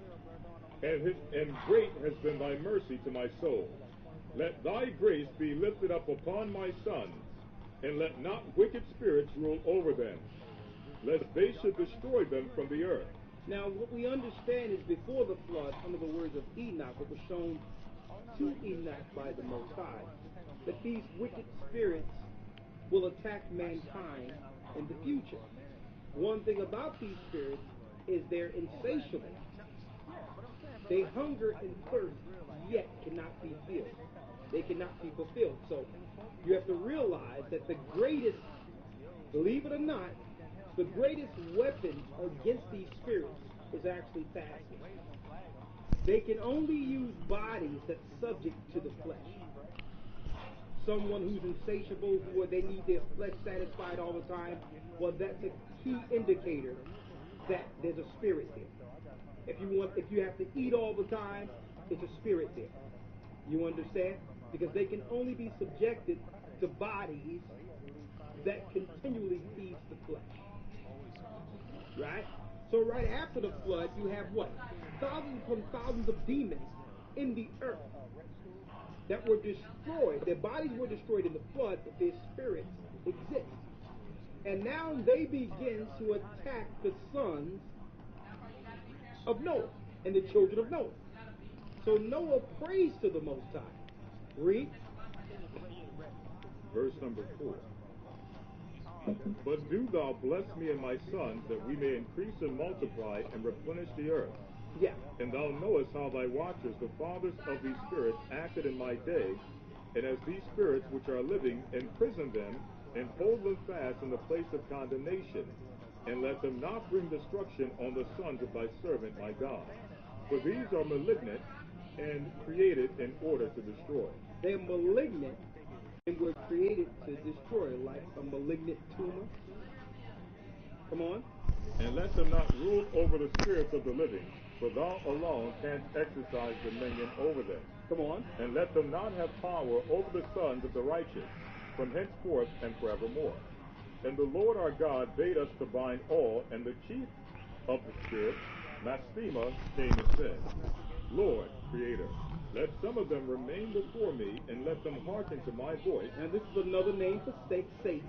and great has been thy mercy to my soul. Let thy grace be lifted up upon my sons, and let not wicked spirits rule over them, lest they should destroy them from the earth. Now, what we understand is before the flood, under the words of Enoch, it was shown to Enoch by the Most High, that these wicked spirits will attack mankind in the future. One thing about these spirits is they're insatiable. They hunger and thirst, yet cannot be filled. They cannot be fulfilled. So you have to realize that the greatest, believe it or not, the greatest weapon against these spirits is actually fasting. They can only use bodies that's subject to the flesh. Someone who's insatiable, who they need their flesh satisfied all the time, well, that's a key indicator that there's a spirit there. If you have to eat all the time, it's a spirit there. You understand? Because they can only be subjected to bodies that continually feeds the flesh. Right? So right after the flood, you have what? Thousands upon thousands of demons in the earth that were destroyed. Their bodies were destroyed in the flood, but their spirits exist. And now they begin to attack the sons of Noah and the children of Noah. So Noah prays to the Most High. Read. Verse number 4. But do thou bless me and my sons, that we may increase and multiply and replenish the earth. Yeah. And thou knowest how thy watchers, the fathers of these spirits, acted in my day, And as these spirits which are living imprison them and hold them fast in the place of condemnation, and let them not bring destruction on the sons of thy servant my God. For these are malignant and created in order to destroy. They're malignant and were created to destroy, like a malignant tumor. Come on. And let them not rule over the spirits of the living, for thou alone canst exercise dominion over them. Come on. And let them not have power over the sons of the righteous, from henceforth and forevermore. And the Lord our God bade us to bind all, and the chief of the spirits, Blasphema, came and said, Lord, Creator, let some of them remain before me, and let them hearken to my voice. Now this is another name for Satan.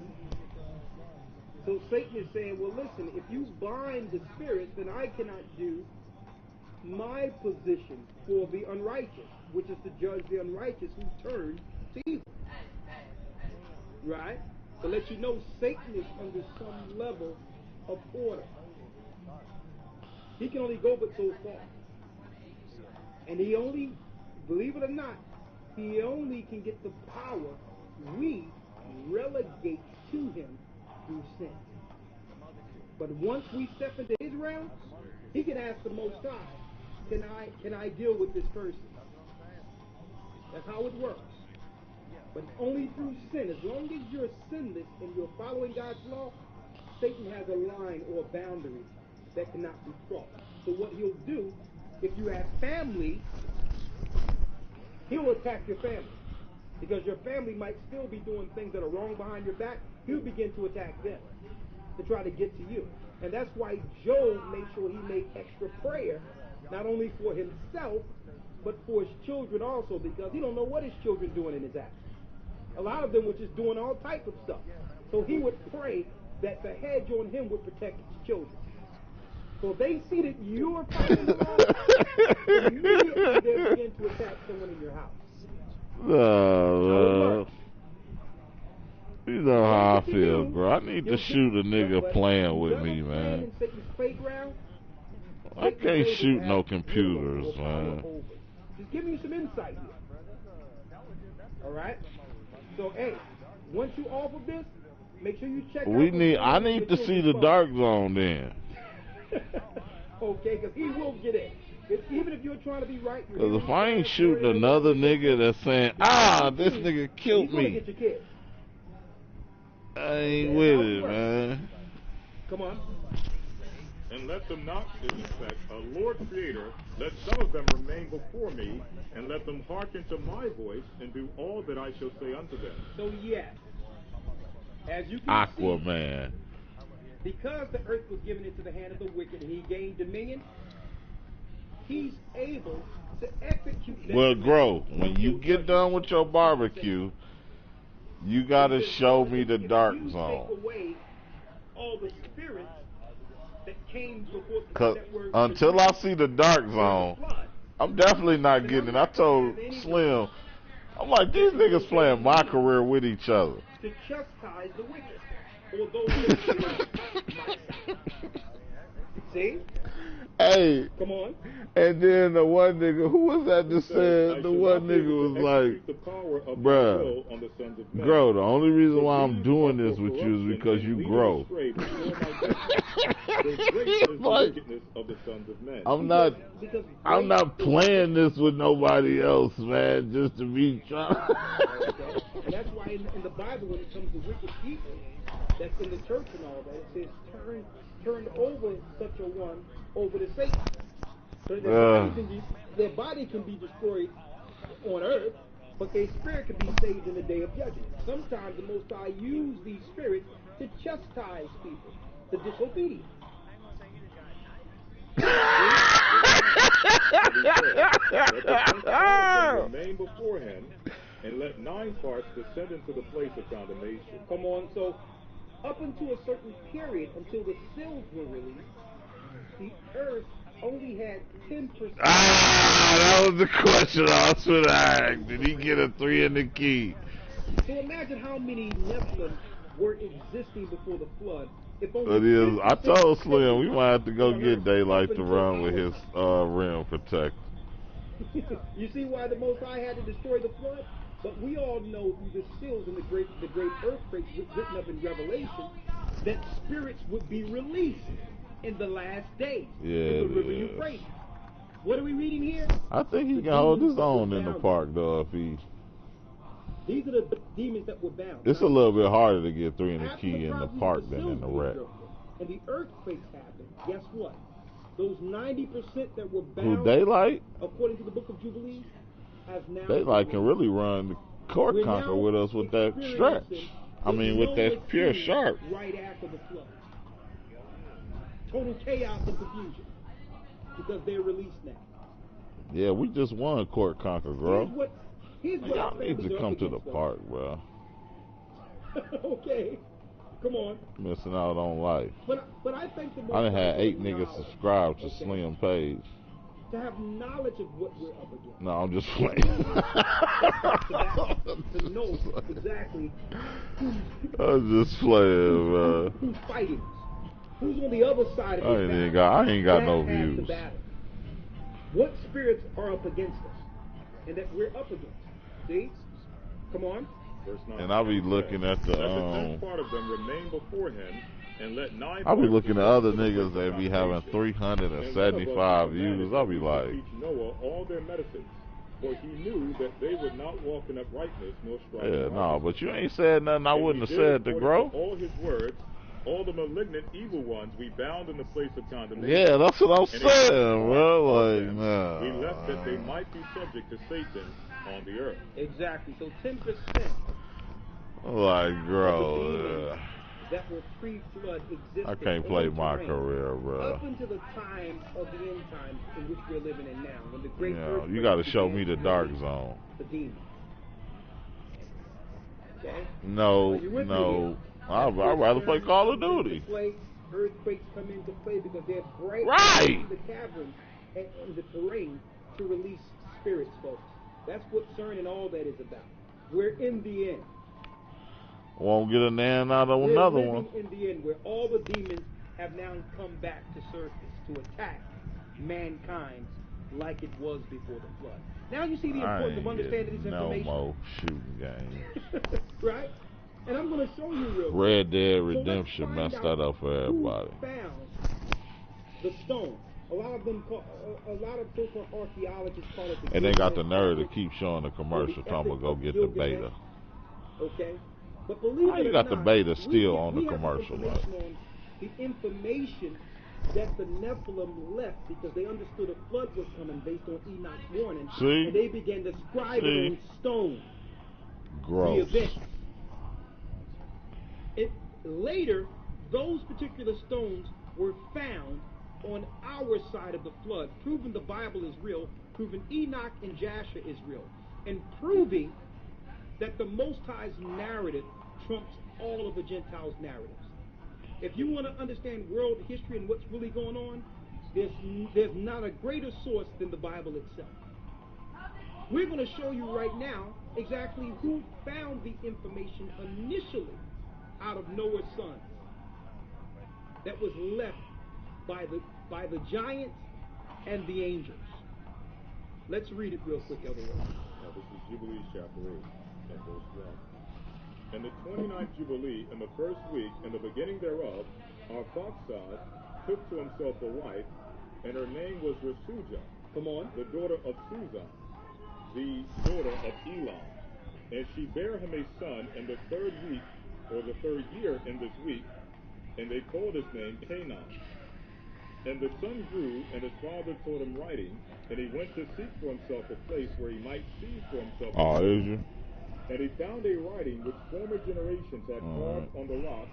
So Satan is saying, well, listen, if you bind the spirits, then I cannot do my position for the unrighteous, which is to judge the unrighteous who turn to evil. Right? To let you know, Satan is under some level of order. He can only go but so far. And he only, believe it or not, he only can get the power we relegate to him through sin. But once we step into his realm, he can ask the Most High, can I deal with this person? That's how it works. But only through sin. As long as you're sinless and you're following God's law, Satan has a line or a boundary that cannot be crossed. So what he'll do, if you have family, he'll attack your family. Because your family might still be doing things that are wrong behind your back. He'll begin to attack them to try to get to you. And that's why Job made sure he made extra prayer, not only for himself, but for his children also, because he don't know what his children doing in his act. A lot of them were just doing all type of stuff. So he would pray that the hedge on him would protect his children. So if they see that you're fighting the law, immediately they begin to attack someone in your house. You know how I feel, bro. I need to shoot a nigga playing with me, man. I can't shoot no computers, man. Just giving you some insight here. Alright? So, hey, once you off of this, make sure you check I need to see the dark zone then. Okay, because he will get in. Even if you're trying to be right, because if I ain't shooting another nigga that's saying, this nigga killed me, I ain't with it, man. Come on. And let them not disrespect a Lord Creator. Let some of them remain before me, and let them hearken to my voice, and do all that I shall say unto them. So yes, as you can Aquaman. see, because the earth was given into the hand of the wicked, and he gained dominion, he's able to execute. Well, Grow, when you get done with your barbecue, you gotta show me the dark zone. Take away all the spirits that came before, because until I see the dark zone, I'm definitely not getting it. I told Slim, I'm like, these niggas playing my career with each other. To chastise the wicked, or those that see? Hey, come on. And then the one nigga, who was that that said, the one nigga was like, bruh, Grow, the only reason why I'm doing this with you is because you grow. Like, I'm not playing this with nobody else, man, just to be trying. And that's why in the Bible, when it comes to wicked people, that's in the church and all that, it says turn over such a one over to Satan. So their body can be destroyed on earth, but their spirit can be saved in the day of judgment. Sometimes the Most High use these spirits to chastise people, the disobedient. Remain before him, and let 9 parts descend into the place of condemnation. Come on, so up until a certain period, until the seals were released, the earth only had 10%. That was the question I was going to ask. Did he get a 3 in the key? So imagine how many Nephilim were existing before the flood. If it is. I told Slim we might have to go get Daylight to run with his rim protector. You see why the Most High had to destroy the flood? But we all know through the seals and the great earthquakes written up in Revelation that spirits would be released in the last days Yeah, in the it river is. Euphrates. What are we reading here? I think he The can hold demons his that were own in the bound. park, though, if he... These are the demons that were bound. It's a Now, little bit harder to get 3 and a after key in the prophecies park of the than seals in the being wreck. broken and the earthquakes happened, guess what? Those 90% that were bound, Who Daylight? according to the book of Jubilees, has now Daylight been can really run the court We're conquer now with us with that stretch. experiencing I mean, with what that Noah pure seen sharp. right after the flood. Total chaos and confusion because they're released now. Yeah, we just won court conquer, bro. Here's what Y'all our need families to are come up to the against, park, bro. Okay, come on. Missing out on life. But I think the I most done had 8 important niggas knowledge, subscribe to okay, Slim Page. to have knowledge of what we're up against. No, I'm just playing. To know exactly I'm just playing, bro. who's fighting us, who's on the other side of this I ain't got That no has the views. battle. What spirits are up against us, and that we're up against? See, come on. Verse 9. And I'll be looking at Let the tenth part of them remain before him, and let 9 I'll be parts looking at remain other to the niggas place of that be having foundation. 375 views. I'll be like, Teach Noah all their medicines, for he knew that they would not walk in uprightness nor strive in yeah, no, righteousness. but you ain't said nothing I And wouldn't he have did said to according grow. to all his words. All the malignant evil ones we bound in the place of condemnation. Yeah, that's what I'm And saying, bro. of Like, them nah. we left that they might be subject to Satan on the earth. Exactly. So 10% Like, of the bro. demons that were pre-flood existed. I can't play on my terrain career, bro. up until the time of the end times in which we're living in now, when the great earthquake You got to show began me the to dark release zone. the demons. Okay. No, Are you with me no. here? I'd That's rather where play CERN Call of comes Duty. into play. Earthquakes come into play because they're breaking Right. the caverns and the terrain to release spirits, folks. That's what CERN and all that is about. We're in the end. Won't get a nan out of We're another living one. in the end where all the demons have now come back to surface to attack mankind like it was before the flood. Now you see the I importance of ain't understanding this getting no information. more shooting games. Right? And I'm going to show you real quick. Red Dead So let's Redemption find messed out that up for everybody. Who found the stone? A lot of so-called archaeologists call it the And they got the Gilgamesh nerve to epic, keep showing the or commercial. the Talking epic about go of get the Gilgamesh. beta. Okay? But believe How it you or got the not, beta still we on the have commercial? The information that the Nephilim left because they understood a flood was coming based on Enoch's warning. See? And they began to scribe it on stone. Gross. The event. Later, those particular stones were found on our side of the flood, proving the Bible is real, proving Enoch and Jasher is real, and proving that the Most High's narrative trumps all of the Gentiles' narratives. If you want to understand world history and what's really going on, there's not a greater source than the Bible itself. We're going to show you right now exactly who found the information initially out of Noah's sons that was left by the giants and the angels. Let's read it real quick, otherwise. Now this is Jubilees chapter 8 and verse 1. In the 29th Jubilee, in the first week, in the beginning thereof, Arphaxad took to himself a wife, and her name was Rasuja, Come on. the daughter of Suzan, the daughter of Elam. And she bare him a son in the 3rd week, or the 3rd year in this week, and they called his name Canaan. And the son grew, and his father taught him writing, and he went to seek for himself a place where he might seize for himself a Oh, place. is you? And he found a writing which former generations had carved on the rock,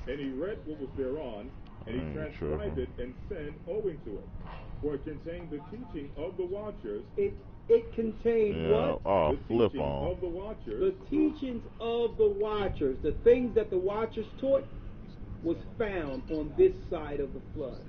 and he read what was thereon, and he transcribed it and sinned owing to it. For it contained the teaching of the watchers. It contained what? Oh, The flip teaching on. of the watchers. The teachings of the watchers, the things that the watchers taught, was found on this side of the flood.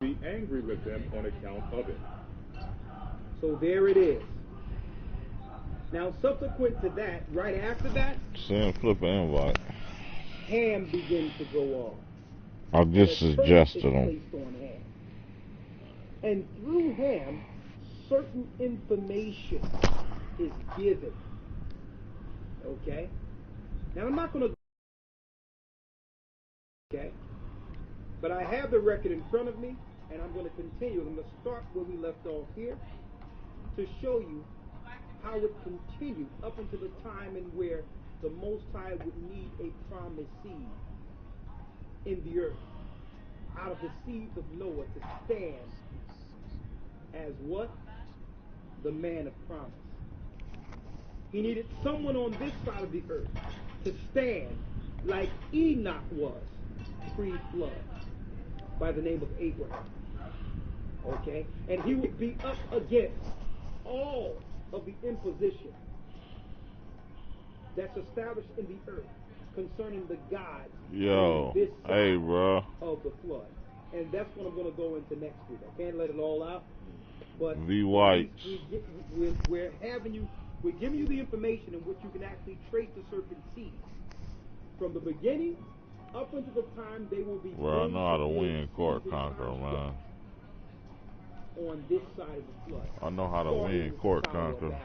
be angry with them on account of it. So there it is. Now, subsequent to that, right after that, Send flip an invite. Ham begins to go off. I just suggested him. Placed on Ham. And through Ham, certain information is given. Okay? Now, I'm not going to... Okay? But I have the record in front of me, and I'm going to continue. I'm going to start where we left off here to show you how it continued up until the time in where the Most High would need a promised seed in the earth, out of the seeds of Noah, to stand as what? The man of promise. He needed someone on this side of the earth to stand like Enoch was pre-flood, by the name of Abraham. Okay? And he would be up against all of the imposition that's established in the earth concerning the gods. Yo, this hey, bro. Of the flood. And that's what I'm going to go into next week. I can't let it all out. But V. Whites. We're giving you the information in which you can actually trace the serpent seed from the beginning up until the time they will be. Well, I know how to win court conquer, man. On this side of the flood. I know how to win court conquer.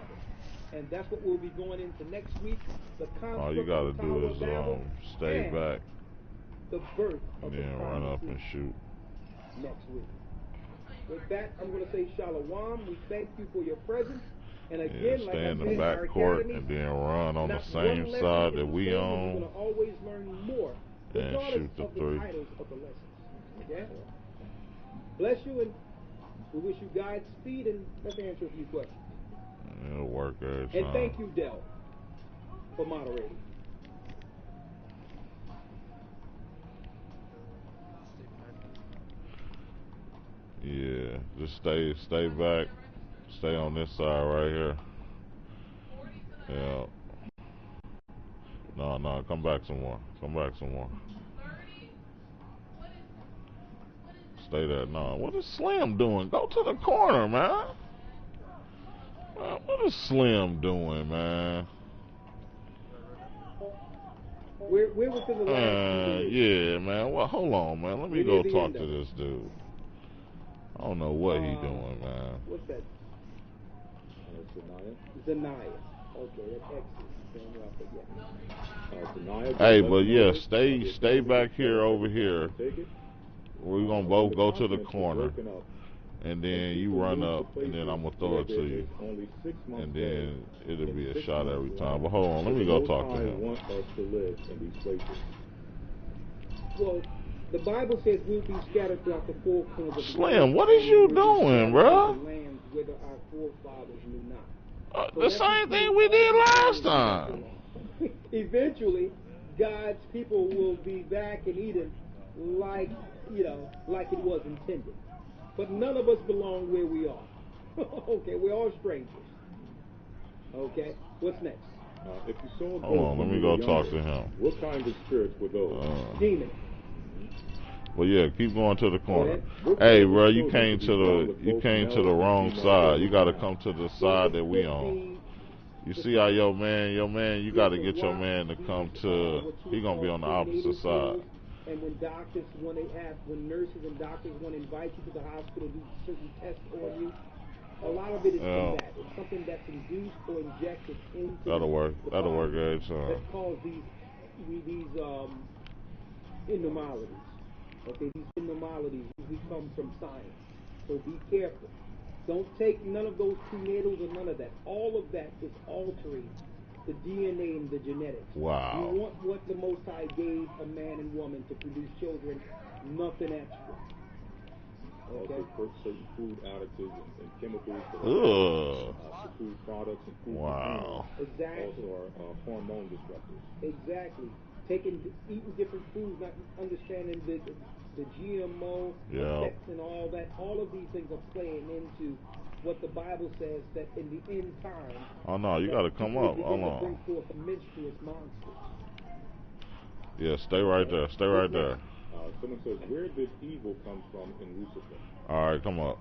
And that's what we'll be going into next week. All you gotta do is stay back, the birth of then run up and shoot. Next week. With that, I'm going to say shalom. We thank you for your presence. And again, stay in the back court and then run on the same side that we on. You're going to always learn more, and shoot the three. Titles of the lessons. Okay? Bless you, and we wish you Godspeed, and let's answer a few questions. It'll work every time. And thank you, Del, for moderating. Yeah, just stay back. Stay on this side right here. Yeah. No, come back some more. Come back some more. Stay there. No, what is Slim doing? Go to the corner, man. What is Slim doing, man? We're within the last yeah, man. Well, hold on, man. Let me go talk to this dude. I don't know what he doing, man. What's that? Zanaya. Okay, that's excellent. Hey, but yeah, stay back here over here. We're gonna both go to the corner, and then you run up, and then I'm gonna throw it to you, and then it'll be a shot every time. But hold on, let me go talk to him. Well, the Bible says we'll be scattered throughout the four corners of the Slim, what is you doing, bro? Lands whither our forefathers knew not. The same thing we did last time. Eventually, God's people will be back in Eden like it was intended. But none of us belong where we are. Okay, we're all strangers. Okay, what's next? If you saw hold on, let me go talk to him. What kind of spirits were those? Demons. Well, yeah, keep going to the corner. Hey, bro, you came to the wrong side. You got to come to the side that we on. You see how your man, you got to get your man to come to. He gonna be on the opposite side. And when when nurses and doctors want to invite you to the hospital to do certain tests on you, a lot of it is from that. It's something that's induced or injected into. That'll work every time. That cause these abnormalities. Okay, these abnormalities usually come from science. So be careful. Don't take none of those prenatals or none of that. All of that is altering the DNA and the genetics. Wow. You want what the Most High gave a man and woman to produce children, nothing extra. Okay? Also, certain food additives and chemicals to food products and food. Wow. Exactly. Also are hormone disruptors. Exactly. Eating different foods, not understanding the GMO effects and all that. All of these things are playing into what the Bible says that in the end time. Oh no, you got to come up. Hold on. Bring forth a monstrous monsters. Yeah, stay right there. Stay right there. Someone says, where did evil come from in Lucifer? All right, come up.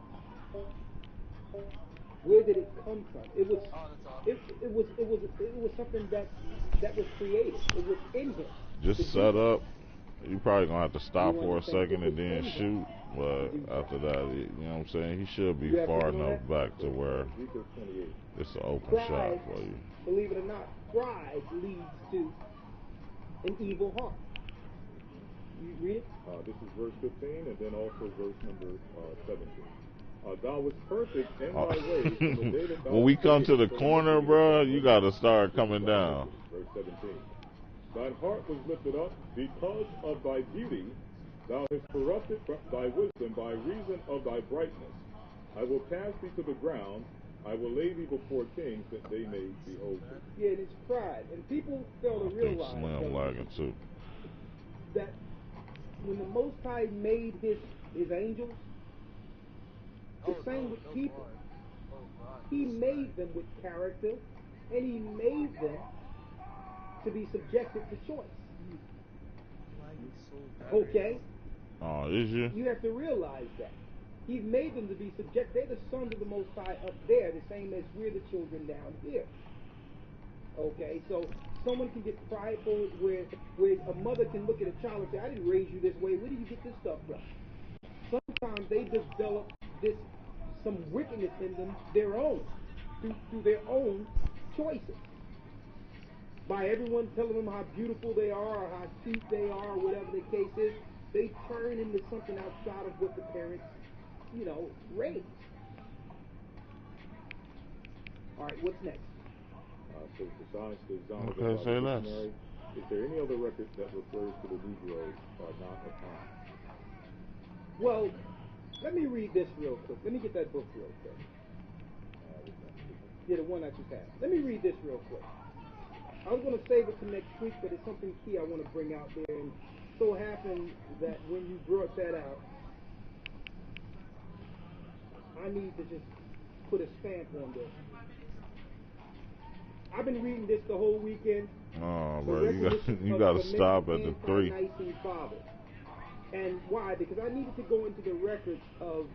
Where did it come from? It was, Oh, that's awesome. it was something that was created. It was in him. Just set up. You probably gonna have to stop You for a understand? second and then shoot. But after that, you know what I'm saying? He should be far enough back to where it's an open shot for you. Believe it or not, pride leads to an evil heart. You read it? This is verse 15 and then also verse number 17. Thou was perfect in thy ways in the day that thou when we come to the created corner, bro, you got to start coming down. Verse 17. Thine heart was lifted up because of thy beauty. Thou hast corrupted thy wisdom by reason of thy brightness. I will cast thee to the ground. I will lay thee before kings that they may behold thee. Yeah, it's pride. And people fail to realize Slim lagging too. that when the Most High made his angels, the same with people. He made them with character, and he made them to be subjected to choice. Okay? Oh, is you? You have to realize that. He made them to be subject. They're the sons of the Most High up there, the same as we're the children down here. Okay? So someone can get prideful where a mother can look at a child and say, I didn't raise you this way. Where did you get this stuff from? Sometimes they develop some wickedness in them, their own, through their own choices. By everyone telling them how beautiful they are or how cute they are or whatever the case is, they turn into something outside of what the parents, raised. All right, what's next? So besides the Zion Okay, say less. dictionary, is there any other record that refers to the Negroes not upon? Well, let me read this real quick. Let me get that book real quick. Yeah, the one I just had. Let me read this real quick. I was going to save it to next week, but it's something key I want to bring out there. And so happened that when you brought that out, I need to just put a stamp on this. I've been reading this the whole weekend. Oh, bro, you got to stop at the 3. Fathers. And why? Because I needed to go into the records of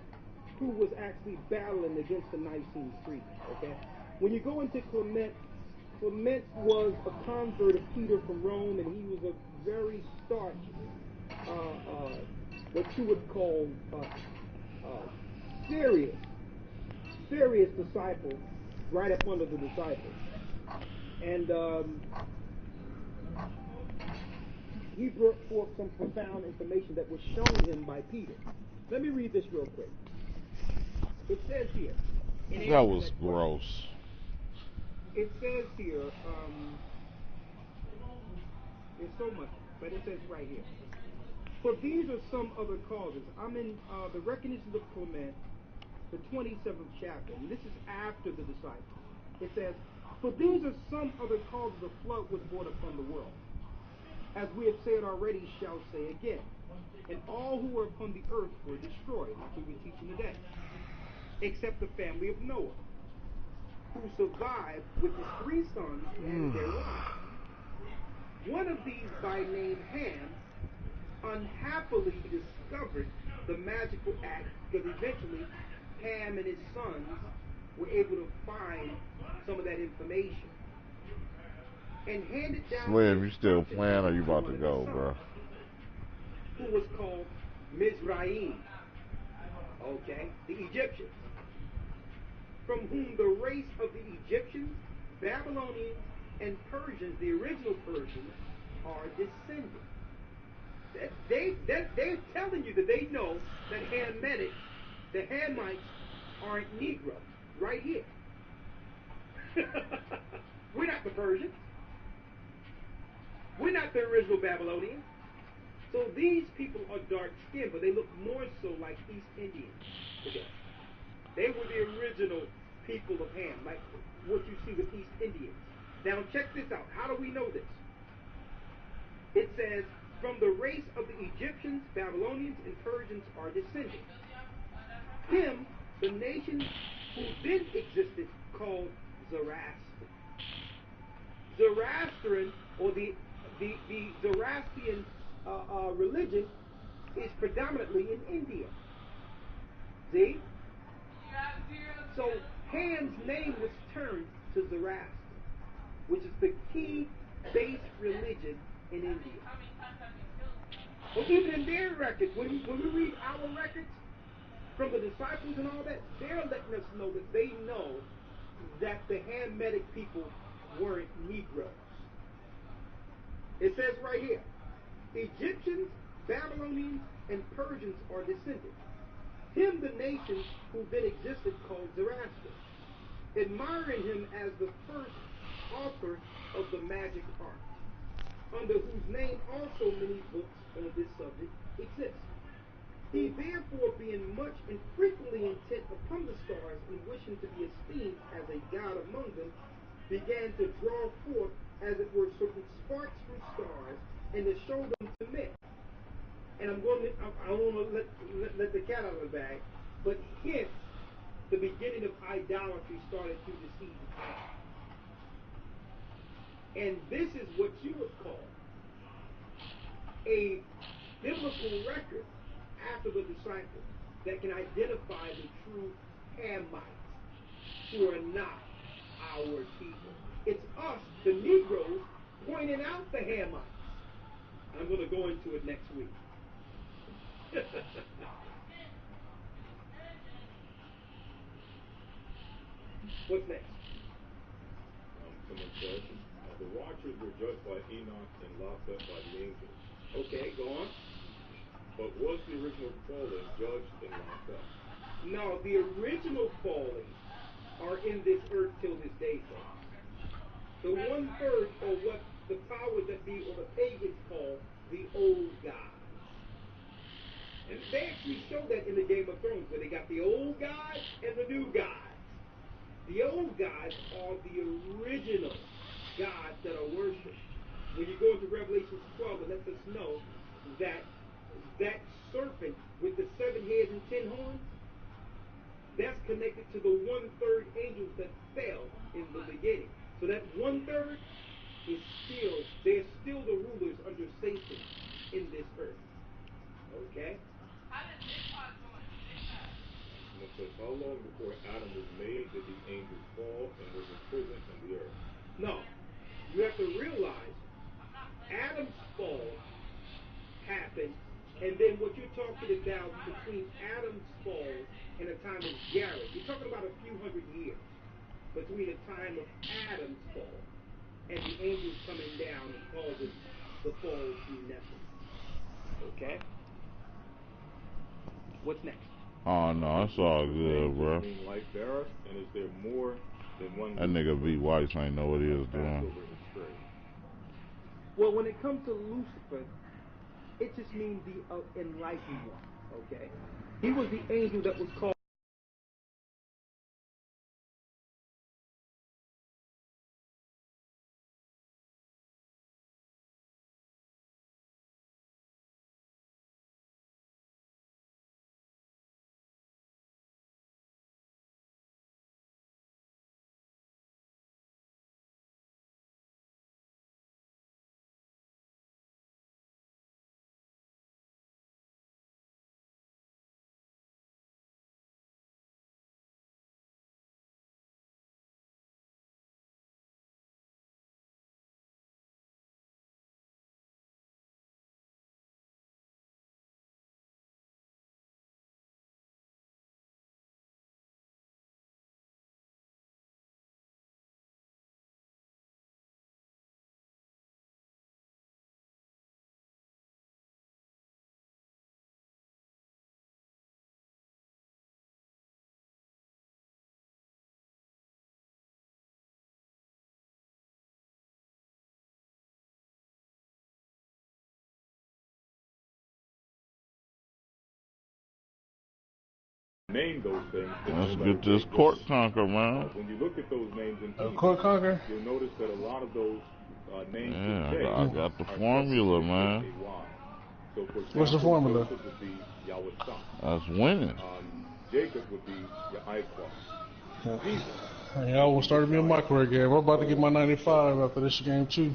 who was actually battling against the Nicene Creed. Okay? When you go into Clement was a convert of Peter from Rome, and he was a very starch, what you would call serious disciple, right up under the disciples. And he brought forth some profound information that was shown him by Peter. Let me read this real quick. It says here. That was gross. It says here, there's so much, but it says right here. For these are some other causes. I'm in the Recognitions of Clement, the 27th chapter, and this is after the disciples. It says, for these are some other causes the flood was brought upon the world. As we have said already, shall say again. And all who were upon the earth were destroyed. That's what we're teaching today. Except the family of Noah, who survived with his 3 sons and their wives. One of these, by name Ham, unhappily discovered the magical act, because eventually Ham and his sons were able to find some of that information and handed down. Slim, you still playing or you about to go, bro? Who was called Mizraim, okay, the Egyptians, from whom the race of the Egyptians, Babylonians, and Persians, the original Persians, are descended. They're telling you that they know that the Hamites aren't Negroes, right here. We're not the Persians. We're not the original Babylonians. So these people are dark-skinned, but they look more so like East Indians today. They were the original people of Ham, like what you see with East Indians. Now check this out. How do we know this? It says, from the race of the Egyptians, Babylonians, and Persians are descended. Him, the nation who then existed, called Zoroaster. Zoroastrian, or the Zoroastrian religion, is predominantly in India. See? So Ham's name was turned to Zoroaster, which is the key base religion in India. Well, even in their records, when we read our records from the disciples and all that, they're letting us know that they know that the Hamitic people weren't Negroes. It says right here, Egyptians, Babylonians, and Persians are descended. Him the nations who then existed called Zoroaster, admiring him as the first author of the magic art, under whose name also many books on this subject exist. He therefore, being much and frequently intent upon the stars and wishing to be esteemed as a god among them, began to draw forth, as it were, certain sparks from stars, and to show them to men. And I don't want to let the cat out of the bag, but hence the beginning of idolatry started through the seed of Ham. And this is what you would call a biblical record after the disciples that can identify the true Hamites, who are not our people. It's us, the Negroes, pointing out the Hamites. I'm going to go into it next week. What's next? Someone said, the watchers were judged by Enoch and locked up by the angels. Okay, go on. But was the original fallen judged and locked up? No, the original fallen are in this earth till this day, folks. The 1/3 of what the powers that be or the pagans call the old gods. And they actually show that in the Game of Thrones, where they got the old gods and the new gods. The old gods are the original gods that are worshipped. When you go into Revelation 12, it lets us know that that serpent with the 7 heads and 10 horns, that's connected to the 1/3 angels that fell in the beginning. So that 1/3 is they're still the rulers under Satan in this earth. Okay? And it says, how long before Adam was made did the angels fall and was imprisoned in the earth? No. You have to realize Adam's fall happened, and then what you're talking about between Adam's fall and the time of Jared, you're talking about a few hundred years between the time of Adam's fall and the angels coming down and causing the fall to Nephilim. Okay? What's next? Oh no, it's all good, bro. Light bearer, and is there more than one? That nigga B. Weiss ain't know what he was doing. Well, when it comes to Lucifer, it just means the enlightened one. Okay? He was the angel that was called. Name those things. Let's get this court conquer, man. When you look at those names in TV, court conquer, you'll notice that a lot of those names. Yeah, I got the formula, man. So for example, what's the formula? Joseph would be Yahweh. That's winning. Jacob would be Yahweh. Jesus. Hey, y'all started me a microwave game. I'm about to get my 95 after this game too.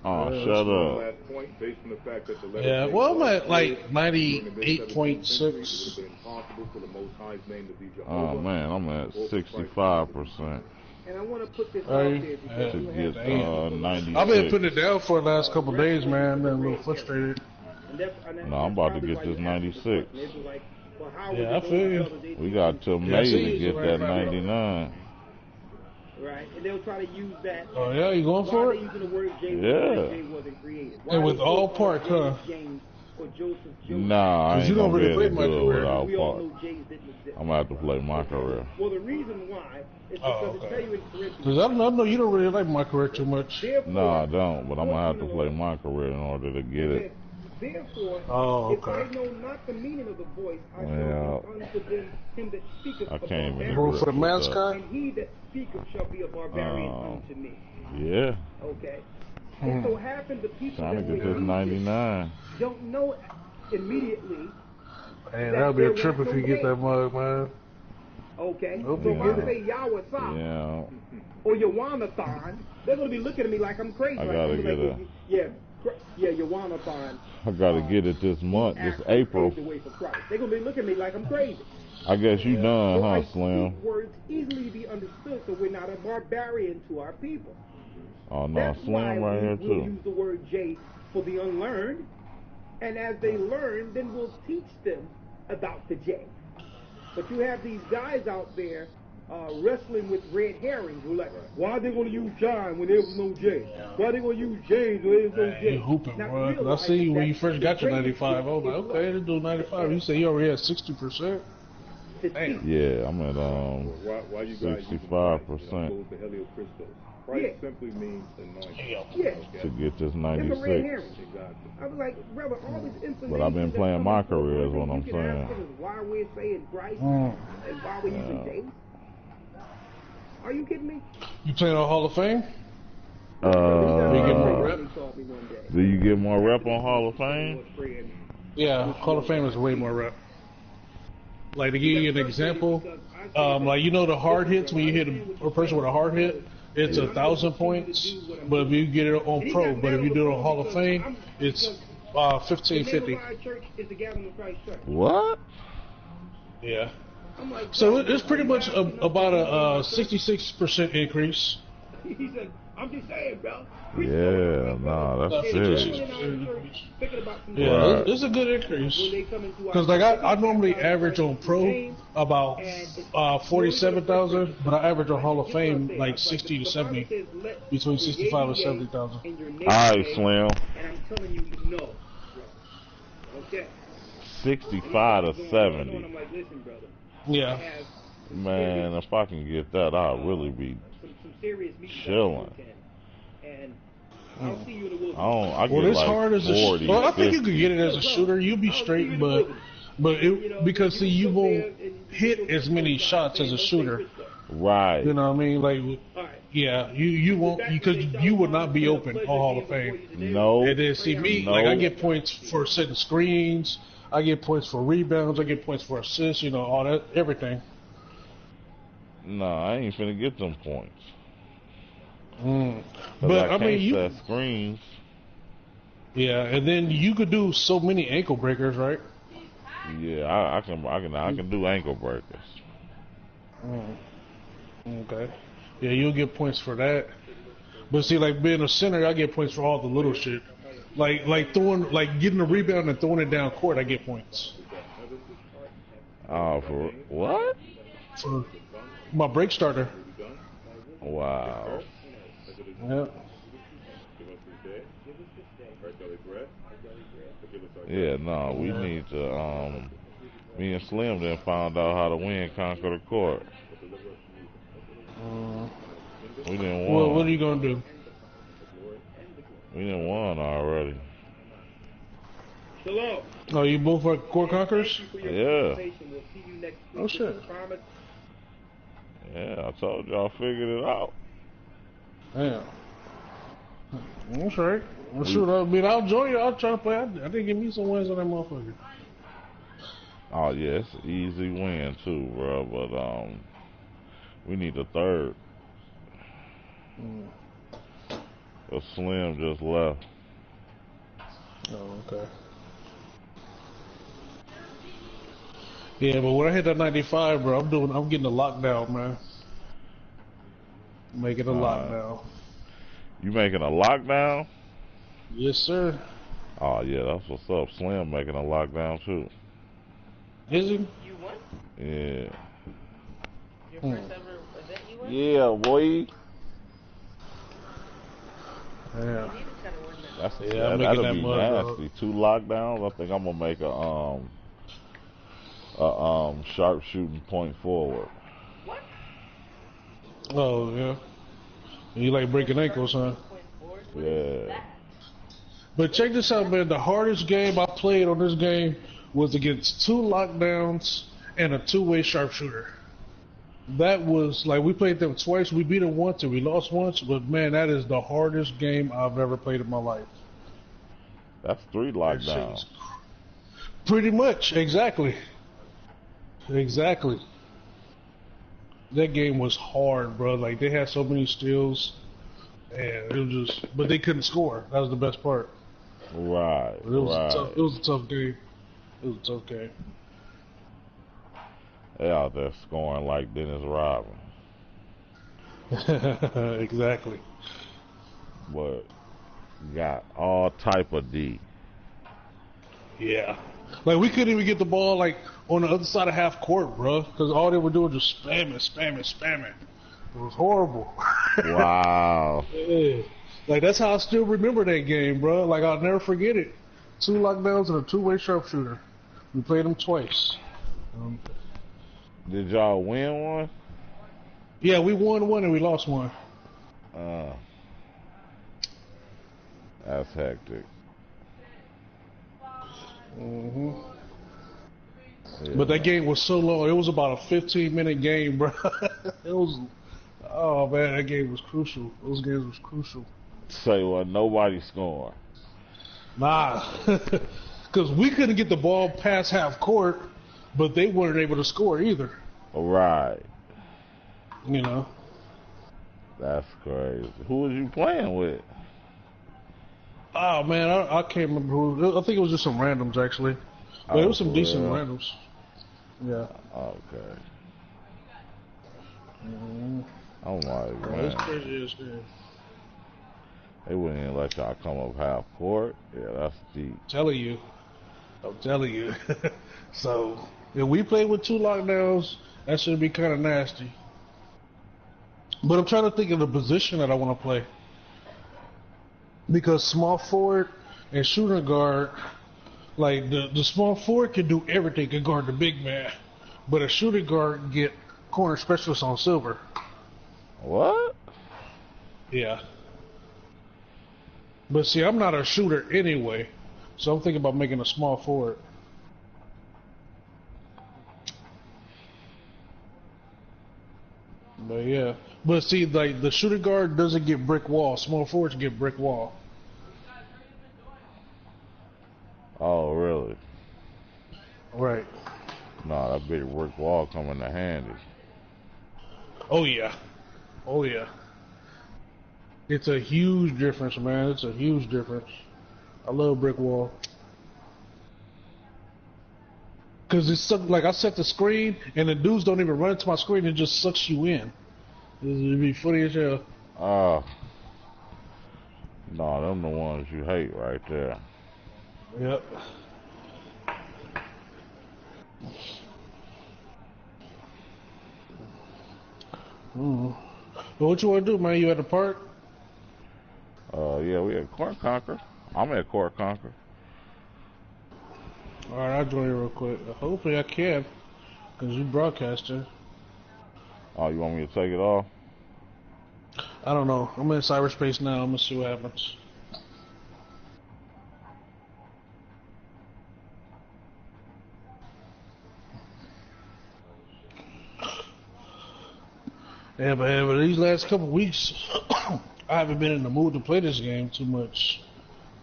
Oh, One shut up. last point, based on the fact that the letter Yeah, J well, I'm was at like created during the mid-17th century, it 98.6. would have been impossible for the Most High's name to be Jehovah. Oh man, I'm at or for Christ's name to be 65%. And I want to put this Are out you? there because To you get have Damn. 96. I've been putting it down for the last couple of days, man. I've been a little frustrated. No, I'm about to get this 96. Yeah, I feel you. We got till Yeah, I May see to you. get that 99. Right, and they'll try to use that. Oh, yeah, you going Why for are they it? using the word J when Yeah. J wasn't created? Why And are with they all so Park, called huh? James or Joseph? Nah, I 'Cause ain't you don't gonna be really able play to my do it career. without We all Park. know J's didn't exist. I'm gonna have to play my career. Well, the reason why is Oh, because it tell okay. you in Because Corinthians. I know you don't really like my career too much. Therefore, No, I don't, but I'm gonna have to 14 play and my career in order to get it. Therefore, Oh, if I okay. know not the meaning of the voice, I Well, shall unto them him that speaketh I a can't even Going barbarian, for the grip with that. mascot? and he that speaketh shall be a barbarian Oh. unto me. Yeah, Okay? It so happened the people trying that to get this were using 99. don't know immediately. Hey, that'll be a trip if you get that mug, man. Okay? Hope So you if get I it. say Yahweh Yeah, or Yawanathan, they're going to be looking at me like I'm crazy. I Like, gotta I'm get like, yeah, Yawanathan. I gotta get it this month, this actually April. paved the way for Christ. They're going to be looking at me like I'm crazy. I guess you done, So I huh, Slim? speak words easily to be understood, so we're not a barbarian to our people. Oh no, That's why Slim right here we'll too. use the word J for the unlearned, and as they learn, then we'll teach them about the J. But you have these guys out there wrestling with red herrings. We're like, why are they going to use John when there was no J? Why are they going to use James when there was no Man, J? you hooping, Not bro. 'Cause I realizing see when you that first the got your greatest 95. I was like, gift is okay, love. let's do 95. You say you already had 60%. To Damn. teach. Yeah, I'm at Why you guys using 65% goes to Heliocristos? Christ simply means anointed. Yeah. to get this It's a red 96. herring. Exactly. I was like, brother, all this information. But I've been that's playing coming my forward, career is one what thing I'm you can ask saying. them is why we're saying Christ Mm. and why we're using James. Are you kidding me? You playing on Hall of Fame? You get more Uh, rep? do you get more rep on Hall of Fame? Yeah, Hall of Fame is way more rep. Like to give you an example, like you know the hard hits when you hit a person with a hard hit, it's 1,000 points. But if you get it on pro, but if you do it on Hall of Fame, it's 1,550. What? Yeah. So it's pretty much about a 66% increase. He said, I'm just saying, bro. Yeah, nah, that's serious. Yeah, Right. it's a good increase. Because like I normally average on pro about 47,000, but I average on Hall of Fame like 60 to 70, between 65 and 70,000. All right, Slim. And I'm telling you, no. Okay. 65 to 70. I'm like, listen, brother. Yeah. Man, if I can get that, I'll really be Some serious meat chilling. and I'll see you in the wilderness. I Well, get it's like hard as 40, a. Well, I think you 50. could get it as a shooter. You'll be straight, but because see, you won't hit as many shots as a shooter. Right. You know what I mean? Like, yeah, you won't because you would not be open on Hall of Fame. No. And then see me, like I get points for setting screens. I get points for rebounds. I get points for assists. You know, all that, everything. No, I ain't finna get them points. But I can't mean, you. set screens. Yeah, and then you could do so many ankle breakers, right? Yeah, I can do ankle breakers. Okay. Yeah, you'll get points for that. But see, like being a center, I get points for all the little shit. Like throwing, like getting a rebound and throwing it down court, I get points. Oh, for what? For my break starter. Wow. Yeah. Yeah, no, we need to. Me and Slim then found out how to win Conquer the Court. We didn't Well, won. what are you gonna do? We didn't won already. Hello. Oh, you both are court conquerors? Yeah. Oh shit. Yeah, I told y'all figured it out. Yeah. That's right. Well, shoot, I mean, I'll join you. I'll try to play. I didn't give me some wins on that motherfucker. Oh yeah, it's an easy win too, bro. But we need a third. 'Cause Slim just left. Oh, okay. Yeah, but when I hit that 95, bro, I'm getting a lockdown, man. Making a lockdown. You making a lockdown? Yes, sir. Oh yeah, that's what's up. Slim making a lockdown too. Is he? You won? Yeah. Your first ever event you won? Yeah, boy. Yeah. You need to try to win that. That's I'm making that'll that be mud, nasty. dog. 2 lockdowns. I think I'm gonna make a sharpshooting point forward. What? Oh, yeah. You like breaking ankles, huh? Yeah. But check this out, man. The hardest game I played on this game was against 2 lockdowns and a 2-way sharpshooter. That was, like, we played them twice. We beat them once and we lost once. But, man, that is the hardest game I've ever played in my life. That's 3 lockdowns. Pretty much, exactly. Exactly. That game was hard, bro. Like, they had so many steals, and it was just, but they couldn't score. That was the best part. Right. But it was a tough game. It was a tough game. They out there scoring like Dennis Rodman. Exactly. But got all type of D. Yeah. Like, we couldn't even get the ball, like, on the other side of half court, bro, because all they were doing was just spamming. It was horrible. Wow. Yeah. Like, that's how I still remember that game, bro. Like, I'll never forget it. 2 lockdowns and a 2-way sharpshooter. We played them twice. Did y'all win one? Yeah, we won one and we lost one. That's hectic. Hmm. Yeah. But that game was so long. It was about a 15-minute game, bro. It was, oh man, that game was crucial. Those games was crucial. Say what? Nobody scoring. Nah, because we couldn't get the ball past half court, but they weren't able to score either. Right. You know. That's crazy. Who was you playing with? Oh man, I can't remember who. I think it was just some randoms actually. But it was some decent randoms. Yeah. Okay. Mm-hmm. I'm like, man. It's crazy as hell. They wouldn't even let y'all come up half court. Yeah, that's deep. I'm telling you. So, if we play with 2 lockdowns, that should be kind of nasty. But I'm trying to think of the position that I want to play. Because small forward and shooting guard, like the small forward can do everything, can guard the big man. But a shooting guard can get corner specialist on silver. What? Yeah. But see, I'm not a shooter anyway, so I'm thinking about making a small forward. But yeah. But see, like the shooting guard doesn't get brick wall. Small forwards get brick wall. Oh, really? Right. Nah, that big brick wall come in handy. Oh yeah. Oh yeah. It's a huge difference, man. It's a huge difference. I love brick wall. Cause it's like I set the screen and the dudes don't even run into my screen. It just sucks you in. It'd be funny as hell. Nah, them the ones you hate right there. Yep. But what you want to do, man? You at the park? Yeah, we at Court Conquer. I'm at Court Conquer. All right, I'll join you real quick. Hopefully I can, because you broadcasting. Oh, you want me to take it off? I don't know. I'm in cyberspace now. I'm going to see what happens. Yeah, but these last couple weeks, I haven't been in the mood to play this game too much.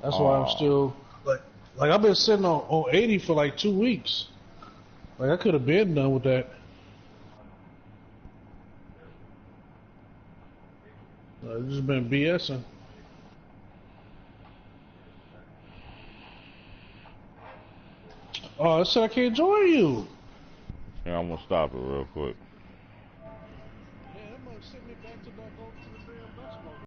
That's why I'm still like I've been sitting on 80 for like 2 weeks. Like I could have been done with that. I've just been BSing. Oh, I said I can't join you. Yeah, I'm gonna stop it real quick. Man, that mug sent me back to back all the time.